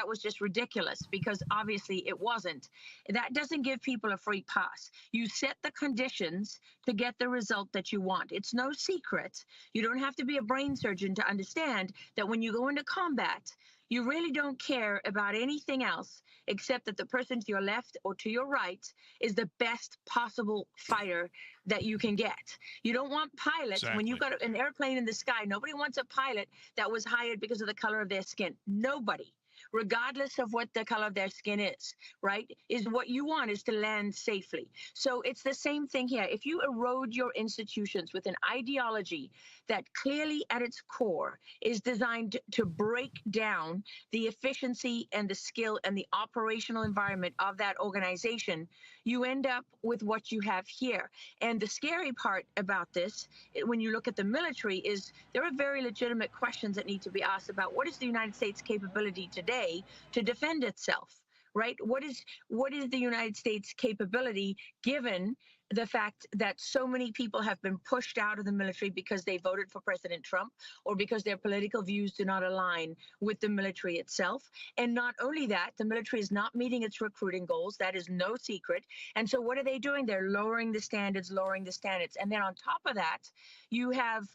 was just ridiculous, because obviously it wasn't. That doesn't give people a free pass. You set the conditions to get the result that you want. It's no secret. You don't have to be a brain surgeon to understand that when you go into combat, you really don't care about anything else except that the person to your left or to your right is the best possible fighter that you can get. You don't want pilots. Exactly. When you've got an airplane in the sky, nobody wants a pilot that was hired because of the color of their skin. Nobody. Regardless of what the color of their skin is, right? Is what you want is to land safely. So it's the same thing here. If you erode your institutions with an ideology that clearly at its core is designed to break down the efficiency and the skill and the operational environment of that organization, you end up with what you have here. And the scary part about this, when you look at the military, is there are very legitimate questions that need to be asked about what is the United States' capability today to defend itself, right? What is the United States' capability given the fact that so many people have been pushed out of the military because they voted for President Trump or because their political views do not align with the military itself? And not only that, the military is not meeting its recruiting goals. That is no secret. And so what are they doing? They're lowering the standards. And then on top of that, you have,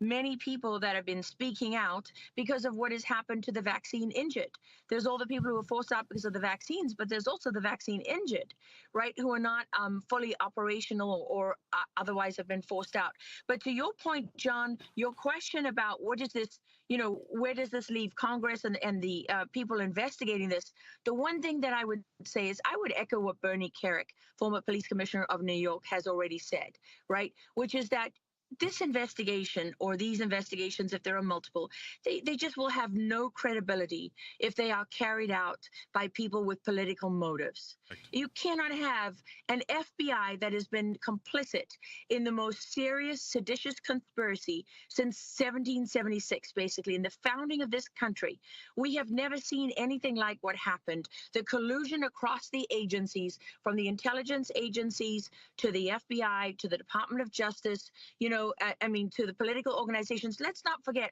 many people that have been speaking out because of what has happened to the vaccine injured. There's all the people who were forced out because of the vaccines, but there's also the vaccine injured, right, who are not fully operational or otherwise have been forced out. But to your point, John, your question about what is this, where does this leave Congress and the people investigating this? The one thing that I would say is I would echo what Bernie Kerik, former police commissioner of New York, has already said, right, which is that this investigation, or these investigations, if there are multiple, they just will have no credibility if they are carried out by people with political motives. Right. You cannot have an FBI that has been complicit in the most serious seditious conspiracy since 1776, basically, in the founding of this country. We have never seen anything like what happened. The collusion across the agencies, from the intelligence agencies to the FBI to the Department of Justice, to the political organizations. Let's not forget,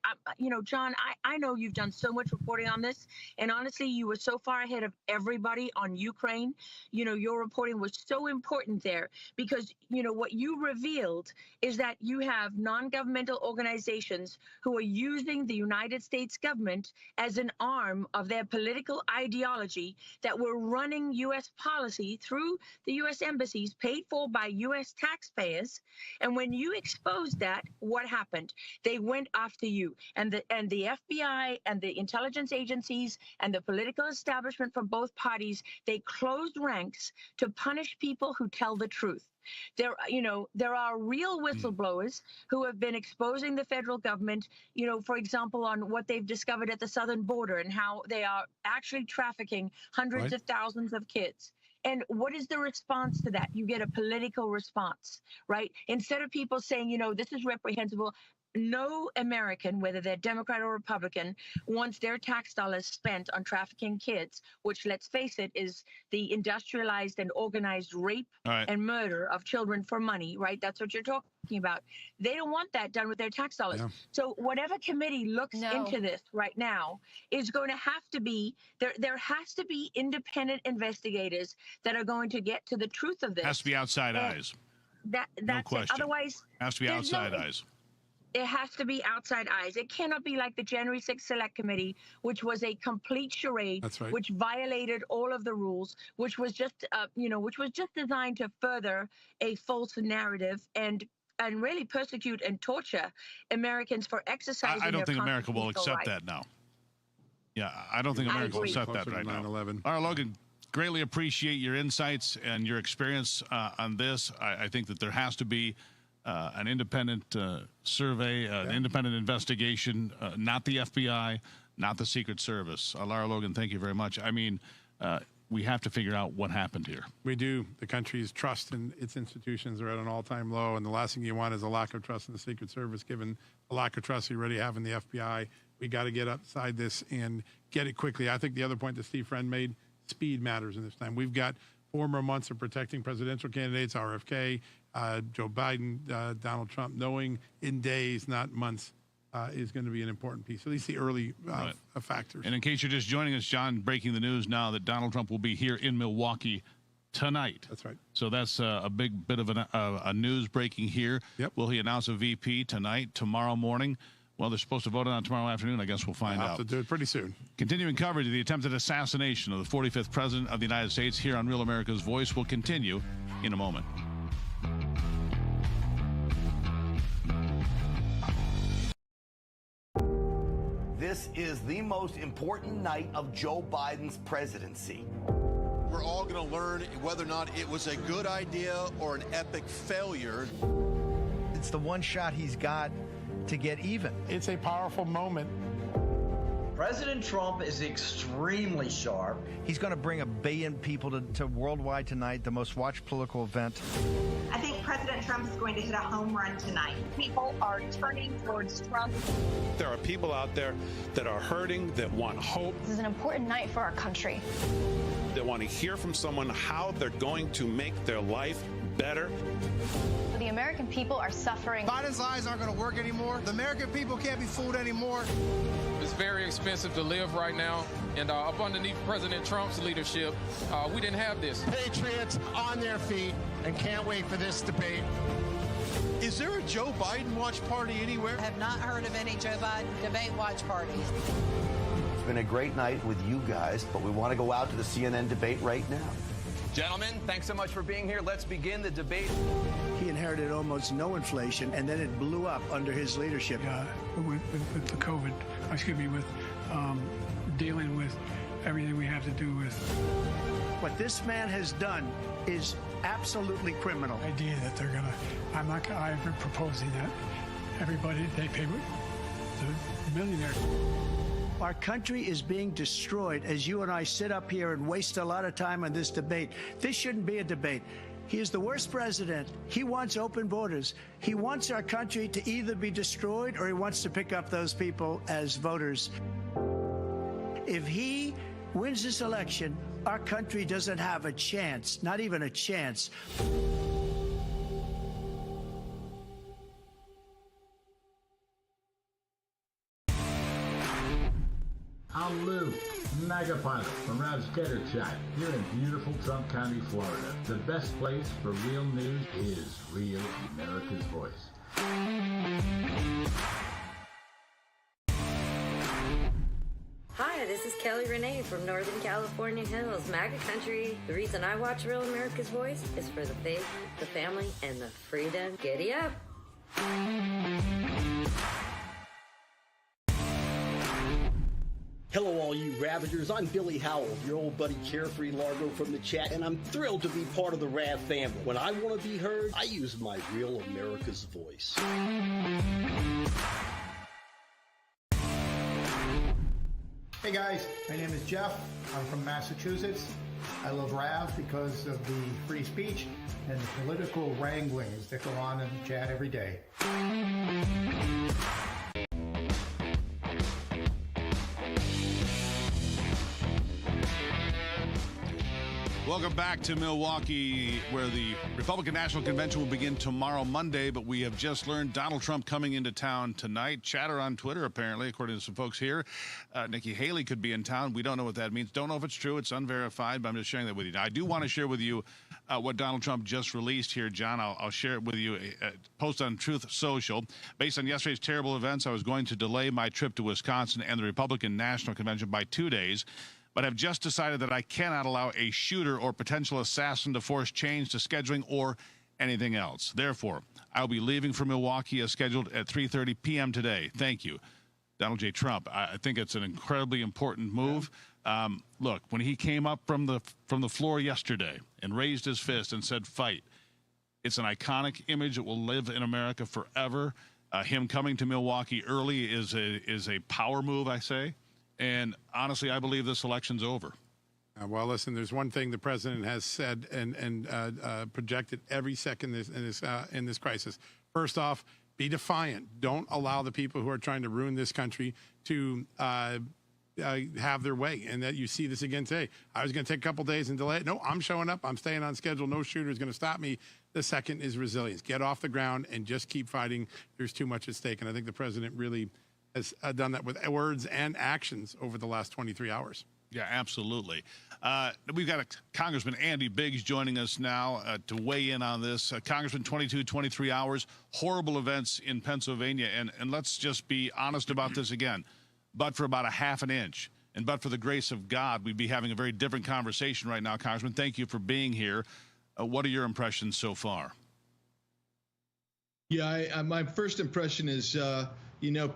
John, I know you've done so much reporting on this, and honestly, you were so far ahead of everybody on Ukraine. Your reporting was so important there because, what you revealed is that you have non-governmental organizations who are using the United States government as an arm of their political ideology, that were running U.S. policy through the U.S. embassies paid for by U.S. taxpayers. And when you exposed that, what happened? They went after you. And the FBI and the intelligence agencies and the political establishment from both parties, they closed ranks to punish people who tell the truth. There are real whistleblowers who have been exposing the federal government, for example, on what they've discovered at the southern border and how they are actually trafficking hundreds of thousands of kids. And what is the response to that? You get a political response, right? Instead of people saying, this is reprehensible, no American, whether they're Democrat or Republican, wants their tax dollars spent on trafficking kids, which, let's face it, is the industrialized and organized rape and murder of children for money, right? That's what you're talking about. They don't want that done with their tax dollars. Yeah. So whatever committee looks into this right now is going to have to be, there has to be independent investigators that are going to get to the truth of this. Has to be outside eyes. that's No it. question. Otherwise, Has to be there's outside eyes. It has to be outside eyes. It cannot be like the January 6th Select Committee, which was a complete charade, That's right. which violated all of the rules, which was just, which was just designed to further a false narrative and really persecute and torture Americans for exercising I don't their think America will constitutional accept rights. that now. Yeah, I don't think America will accept that right now. All right, Logan, greatly appreciate your insights and your experience on this. I think that there has to be an independent survey, an independent investigation, not the FBI, not the Secret Service. Lara Logan, thank you very much. I mean, we have to figure out what happened here. We do. The country's trust in its institutions are at an all-time low, and the last thing you want is a lack of trust in the Secret Service, given the lack of trust we already have in the FBI. We got to get outside this and get it quickly. I think the other point that Steve Friend made, speed matters in this time. We've got 4 more months of protecting presidential candidates, RFK, Joe Biden, Donald Trump. Knowing in days, not months, is going to be an important piece, at least the early factors. And in case you're just joining us, John, breaking the news now that Donald Trump will be here in Milwaukee tonight. That's right. So that's a big bit of a news breaking here. Yep. Will he announce a VP tonight, tomorrow morning? Well, they're supposed to vote on it tomorrow afternoon. I guess we'll find out. Have to do it pretty soon. Continuing coverage of the attempted assassination of the 45th President of the United States here on Real America's Voice will continue in a moment. This is the most important night of Joe Biden's presidency. We're all going to learn whether or not it was a good idea or an epic failure. It's the one shot he's got to get even. It's a powerful moment. President Trump is extremely sharp. He's going to bring 1 billion people to worldwide tonight, the most watched political event. I think President Trump is going to hit a home run tonight. People are turning towards Trump. There are people out there that are hurting, that want hope. This is an important night for our country. That want to hear from someone how they're going to make their life better. The American people are suffering. Biden's lies aren't going to work anymore. The American people can't be fooled anymore. It's very expensive to live right now, and up underneath President Trump's leadership, we didn't have this. Patriots on their feet and can't wait for this debate. Is there a Joe Biden watch party anywhere? I have not heard of any Joe Biden debate watch parties. It's been a great night with you guys, but we want to go out to the CNN debate right now. Gentlemen, thanks so much for being here. Let's begin the debate. He inherited almost no inflation, and then it blew up under his leadership. With the COVID, with dealing with everything we have to do with. What this man has done is absolutely criminal. The idea that they're going to, I've been proposing that everybody, they pay the millionaires. Our country is being destroyed as you and I sit up here and waste a lot of time on this debate. This shouldn't be a debate. He is the worst president. He wants open borders. He wants our country to either be destroyed or he wants to pick up those people as voters. If he wins this election, our country doesn't have a chance, not even a chance. I'm Lou, Mega Pilot from Rav's Getter Chat here in beautiful Trump County, Florida. The best place for real news is Real America's Voice. Hi, this is Kelly Renee from Northern California Hills, MAGA country. The reason I watch Real America's Voice is for the faith, the family, and the freedom. Giddy up! Hello, all you Ravagers. I'm Billy Howell, your old buddy Carefree Largo from the chat, and I'm thrilled to be part of the Rav family. When I want to be heard, I use my Real America's Voice. Hey guys, my name is Jeff. I'm from Massachusetts. I love Rav because of the free speech and the political wranglings that go on in the chat every day. Welcome back to Milwaukee, where the Republican National Convention will begin tomorrow, Monday, but we have just learned Donald Trump coming into town tonight. Chatter on Twitter, apparently, according to some folks here. Nikki Haley could be in town. We don't know what that means. Don't know if it's true. It's unverified, but I'm just sharing that with you. Now, I do want to share with you what Donald Trump just released here, John. I'll share it with you. Post on Truth Social. Based on yesterday's terrible events, I was going to delay my trip to Wisconsin and the Republican National Convention by 2 days. But have just decided that I cannot allow a shooter or potential assassin to force change to scheduling or anything else. Therefore, I'll be leaving for Milwaukee as scheduled at 3:30 p.m. today. Thank you, Donald J. Trump. I think it's an incredibly important move. Look, when he came up from the floor yesterday and raised his fist and said, "Fight," it's an iconic image that will live in America forever. Him coming to Milwaukee early is a power move, I say. And honestly, I believe this election's over. Well, listen, there's one thing the president has said and projected every second in this crisis. First off, be defiant. Don't allow the people who are trying to ruin this country to have their way. And that you see this again today. I was going to take a couple days and delay it. No, I'm showing up. I'm staying on schedule. No shooter is going to stop me. The second is resilience. Get off the ground and just keep fighting. There's too much at stake. And I think the president really has done that with words and actions over the last 23 hours. Yeah, absolutely. We've got Congressman Andy Biggs joining us now to weigh in on this. Congressman, 23 hours, horrible events in Pennsylvania. And let's just be honest about this again. But for about a half an inch, and but for the grace of God, we'd be having a very different conversation right now. Congressman, thank you for being here. What are your impressions so far? Yeah, my first impression is,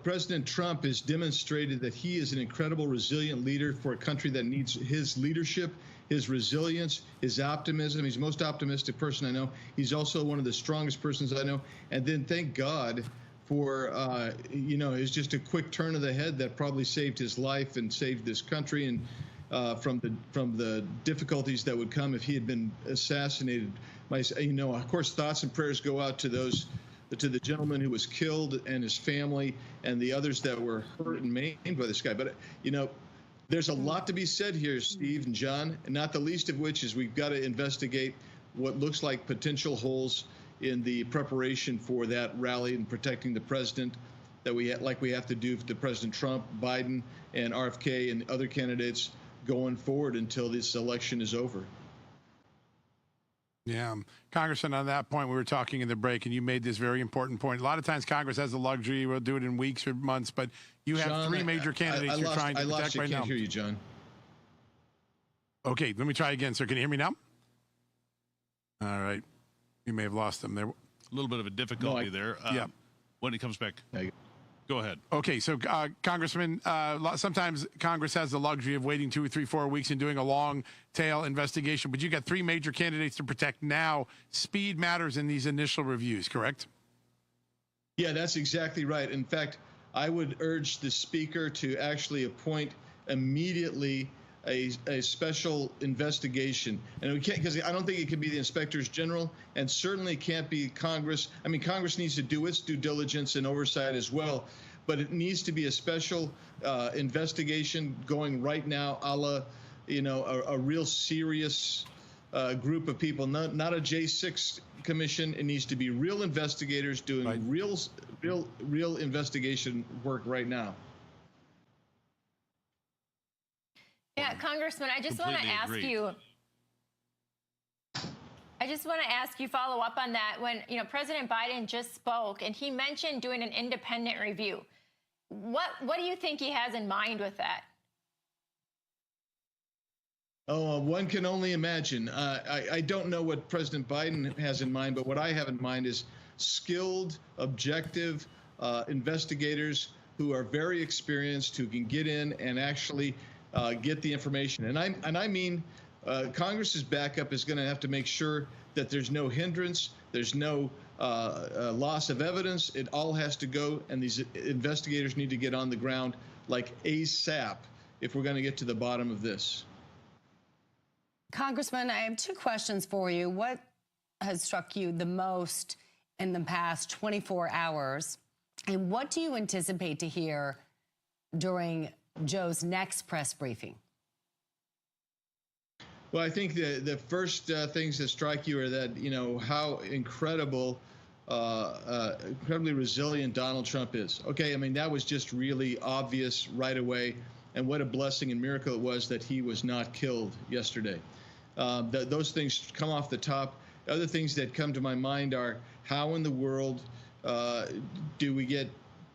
President Trump has demonstrated that he is an incredible, resilient leader for a country that needs his leadership, his resilience, his optimism. He's the most optimistic person I know. He's also one of the strongest persons I know. And then thank God for, it's just a quick turn of the head that probably saved his life and saved this country and from the difficulties that would come if he had been assassinated. Of course, thoughts and prayers go out to the gentleman who was killed and his family and the others that were hurt and maimed by this guy. But, there's a lot to be said here, Steve and John, and not the least of which is we've got to investigate what looks like potential holes in the preparation for that rally and protecting the president that we have to do to President Trump, Biden, and RFK and other candidates going forward until this election is over. Yeah. Congressman, on that point, we were talking in the break, and you made this very important point. A lot of times Congress has the luxury, we'll do it in weeks or months, but you have John, three major candidates you're trying to protect right now. I can't hear you, John. Okay, let me try again, sir. Can you hear me now? All right. You may have lost them there. A little bit of a difficulty there. Yeah. When he comes back. Go ahead. Okay, so Congressman, sometimes Congress has the luxury of waiting 2 or 3, 4 weeks and doing a long tail investigation, but you got three major candidates to protect now. Speed matters in these initial reviews, correct? Yeah, that's exactly right. In fact, I would urge the speaker to actually appoint immediately a special investigation. And we can't, because I don't think it can be the inspectors general, and certainly can't be Congress. I mean, Congress needs to do its due diligence and oversight as well, but it needs to be a special investigation going right now, a la, a real serious group of people, not a J6 commission. It needs to be real investigators doing real investigation work right now. Yeah, Congressman, I just want to ask you. I just want to ask you, follow up on that. When President Biden just spoke and he mentioned doing an independent review, what do you think he has in mind with that? Oh, one can only imagine. I don't know what President Biden has in mind, but what I have in mind is skilled, objective investigators who are very experienced, who can get in and actually get the information. And I mean, Congress's backup is going to have to make sure that there's no hindrance, there's no loss of evidence. It all has to go, and these investigators need to get on the ground like ASAP if we're going to get to the bottom of this. Congressman, I have two questions for you. What has struck you the most in the past 24 hours? And what do you anticipate to hear during Joe's next press briefing? Well, I think the first things that strike you are that, how incredibly resilient Donald Trump is. Okay, I mean, that was just really obvious right away. And what a blessing and miracle it was that he was not killed yesterday. Those things come off the top. Other things that come to my mind are, how in the world do we get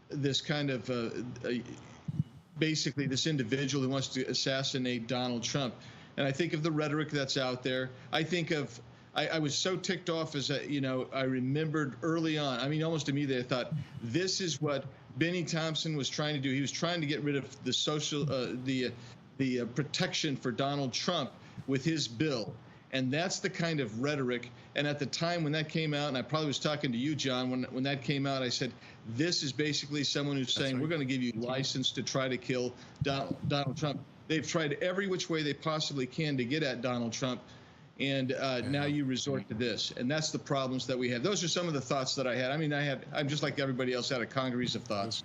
this kind of basically this individual who wants to assassinate Donald Trump? And I think of the rhetoric that's out there. I think of, I was so ticked off as I remembered early on. I mean, almost immediately I thought, this is what Benny Thompson was trying to do. He was trying to get rid of the social, the protection for Donald Trump with his bill. And that's the kind of rhetoric. And at the time when that came out, and I probably was talking to you, John, when that came out, I said, this is basically someone who's saying, we're going to give you license to try to kill Donald Trump. They've tried every which way they possibly can to get at Donald Trump. And now you resort to this. And that's the problems that we have. Those are some of the thoughts that I had. I mean, I'm just like everybody else, had a congeries of thoughts.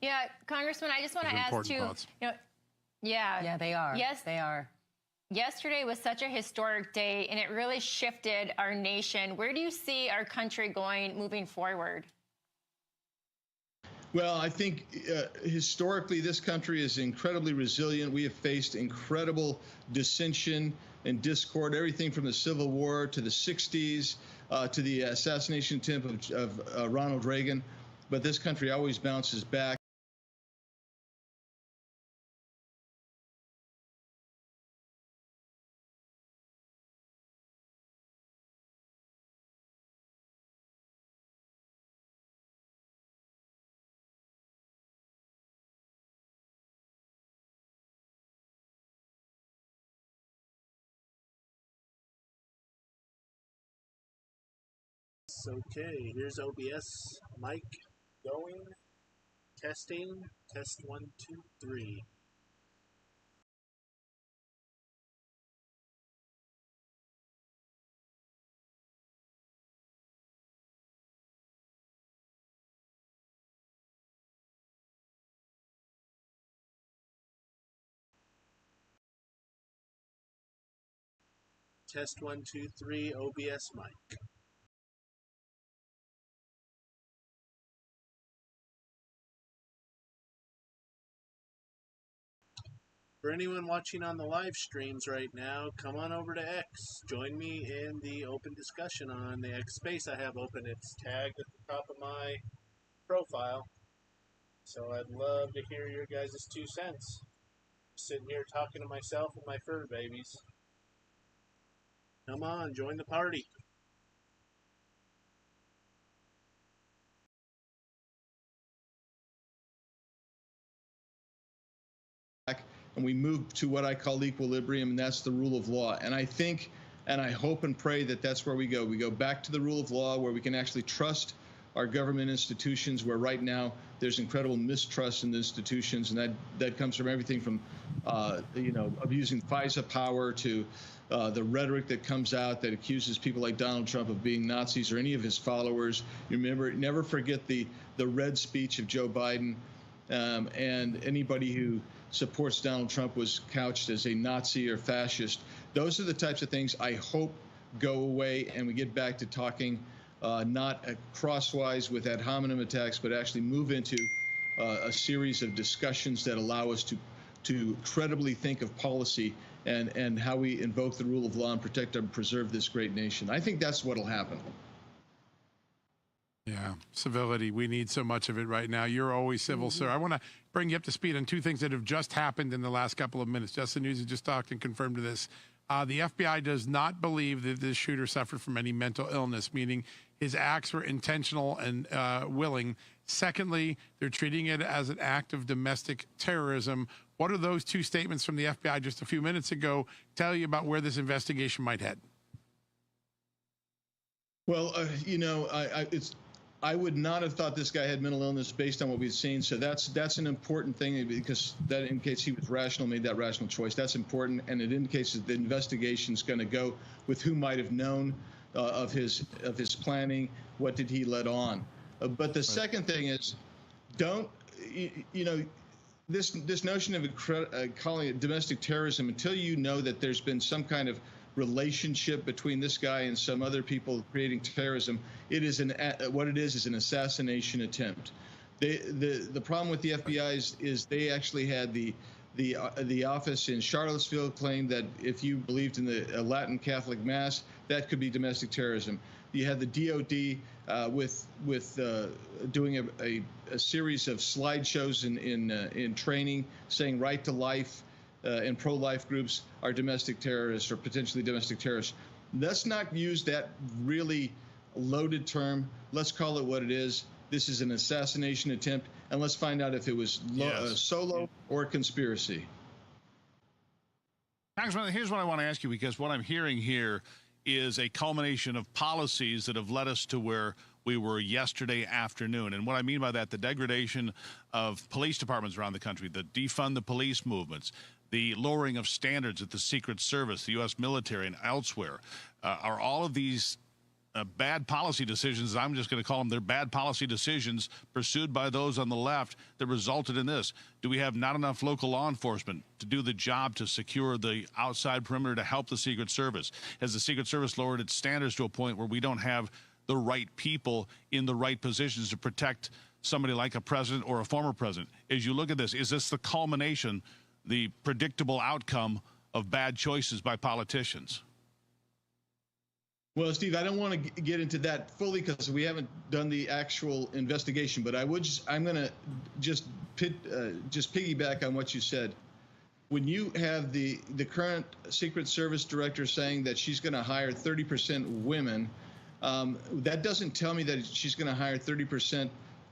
Yeah, Congressman, I just want to ask you, Yeah, they are. Yes, they are. Yesterday was such a historic day, and it really shifted our nation. Where do you see our country going moving forward? Well, I think historically this country is incredibly resilient. We have faced incredible dissension and discord, everything from the Civil War to the 60s to the assassination attempt of Ronald Reagan. But this country always bounces back. Okay, here's OBS mic going. Testing. Test 1, 2, 3. Test 1, 2, 3, OBS mic. For anyone watching on the live streams right now, come on over to X. Join me in the open discussion on the X space I have open. It's tagged at the top of my profile. So I'd love to hear your guys' 2 cents. Sitting here talking to myself and my fur babies. Come on, join the party. And we move to what I call equilibrium, and that's the rule of law. And I think, and I hope and pray that that's where we go. We go back to the rule of law, where we can actually trust our government institutions, where right now there's incredible mistrust in the institutions, and that comes from everything from, abusing FISA power to the rhetoric that comes out that accuses people like Donald Trump of being Nazis or any of his followers. Remember, never forget the red speech of Joe Biden, and anybody who supports Donald Trump was couched as a Nazi or fascist. Those are the types of things I hope go away, and we get back to talking not crosswise with ad hominem attacks, but actually move into a series of discussions that allow us to credibly think of policy and how we invoke the rule of law and protect and preserve this great nation. I think that's what'll happen. Yeah, civility. We need so much of it right now. You're always civil, sir. I want to bring you up to speed on 2 things that have just happened in the last couple of minutes. Justin News has just talked and confirmed to this. The FBI does not believe that this shooter suffered from any mental illness, meaning his acts were intentional and willing. Secondly, they're treating it as an act of domestic terrorism. What do those 2 statements from the FBI just a few minutes ago tell you about where this investigation might head? Well, I would not have thought this guy had mental illness based on what we've seen. So that's an important thing, because that indicates he was rational, made that rational choice. That's important, and it indicates that the investigation is going to go with who might have known of his planning. What did he let on? But the second thing is, this notion of calling it domestic terrorism, until you know that there's been some kind of relationship between this guy and some other people creating terrorism, it is what it is an assassination attempt. The problem with the FBI is they actually had the office in Charlottesville claimed that if you believed in the Latin Catholic Mass, that could be domestic terrorism. You had the DOD with doing a series of slideshows in training saying right to life and pro-life groups are domestic terrorists or potentially domestic terrorists. Let's not use that really loaded term. Let's call it what it is. This is an assassination attempt, and let's find out if it was solo or conspiracy. Congressman, here's what I want to ask you, because what I'm hearing here is a culmination of policies that have led us to where we were yesterday afternoon. And what I mean by that, the degradation of police departments around the country, the defund the police movements, the lowering of standards at the Secret Service, the U.S. military, and elsewhere, are all of these bad policy decisions. I'm just going to call them, they're bad policy decisions pursued by those on the left that resulted in this. Do we have not enough local law enforcement to do the job to secure the outside perimeter to help the Secret Service? Has the Secret Service lowered its standards to a point where we don't have the right people in the right positions to protect somebody like a president or a former president? As you look at this, is this the culmination, the predictable outcome of bad choices by politicians? Well, Steve, I don't want to get into that fully because we haven't done the actual investigation, but I'm going to just piggyback on what you said. When you have the current Secret Service director saying that she's going to hire 30% women, that doesn't tell me that she's going to hire 30%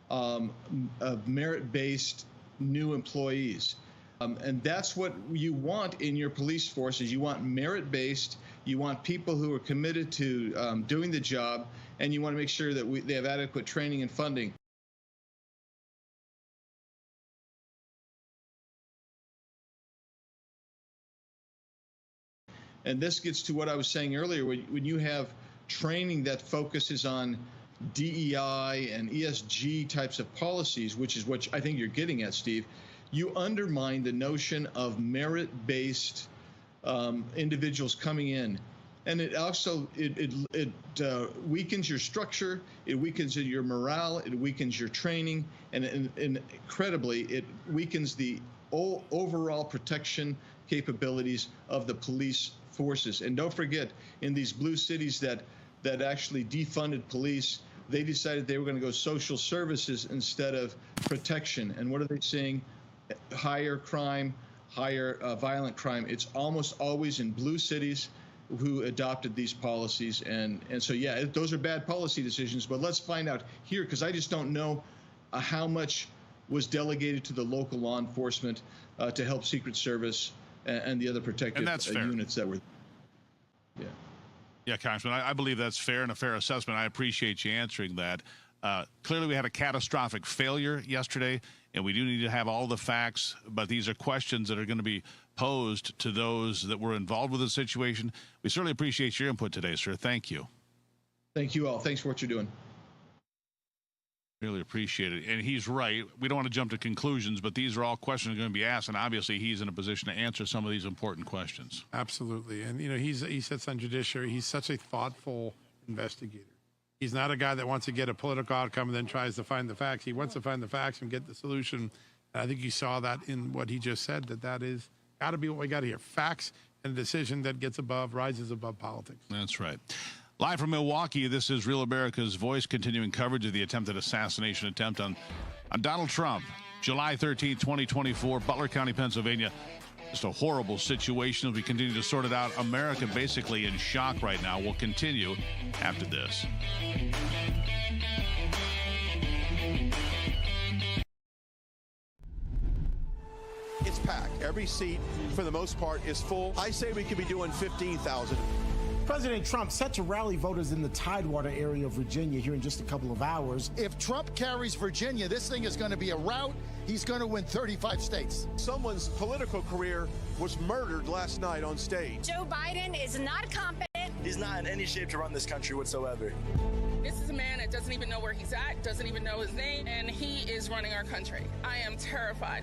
of merit-based new employees. And that's what you want in your police forces. You want merit-based. You want people who are committed to doing the job, and you want to make sure that they have adequate training and funding. And this gets to what I was saying earlier. When you have training that focuses on DEI and ESG types of policies, which is what I think you're getting at, Steve, you undermine the notion of merit-based individuals coming in. And it also weakens your structure, it weakens your morale, it weakens your training, and incredibly, it weakens the overall protection capabilities of the police forces. And don't forget, in these blue cities that actually defunded police, they decided they were going to go social services instead of protection. And what are they seeing? Higher crime, higher violent crime. It's almost always in blue cities who adopted these policies. And so, yeah, those are bad policy decisions. But let's find out here, because I just don't know how much was delegated to the local law enforcement to help Secret Service and the other protective units that were. Yeah. Yeah, Congressman, I believe that's fair and a fair assessment. I appreciate you answering that. Clearly, we had a catastrophic failure yesterday, and we do need to have all the facts, but these are questions that are going to be posed to those that were involved with the situation. We certainly appreciate your input today, sir. Thank you. Thank you all. Thanks for what you're doing. Really appreciate it. And he's right. We don't want to jump to conclusions, but these are all questions going to be asked, and obviously he's in a position to answer some of these important questions. Absolutely. And, you know, he sits on judiciary. He's such a thoughtful investigator. He's not a guy that wants to get a political outcome and then tries to find the facts. He wants to find the facts and get the solution. And I think you saw that in what he just said, that is got to be what we got here. Facts and a decision that rises above politics. That's right. Live from Milwaukee, this is Real America's Voice, continuing coverage of the attempted assassination attempt on Donald Trump. July 13, 2024, Butler County, Pennsylvania. Just a horrible situation as we continue to sort it out. America basically in shock right now. We'll continue after this. It's packed. Every seat, for the most part, is full. I say we could be doing 15,000. President Trump set to rally voters in the Tidewater area of Virginia here in just a couple of hours. If Trump carries Virginia, this thing is going to be a rout. He's going to win 35 states. Someone's political career was murdered last night on stage. Joe Biden is not competent. He's not in any shape to run this country whatsoever. This is a man that doesn't even know where he's at, doesn't even know his name, and he is running our country. I am terrified.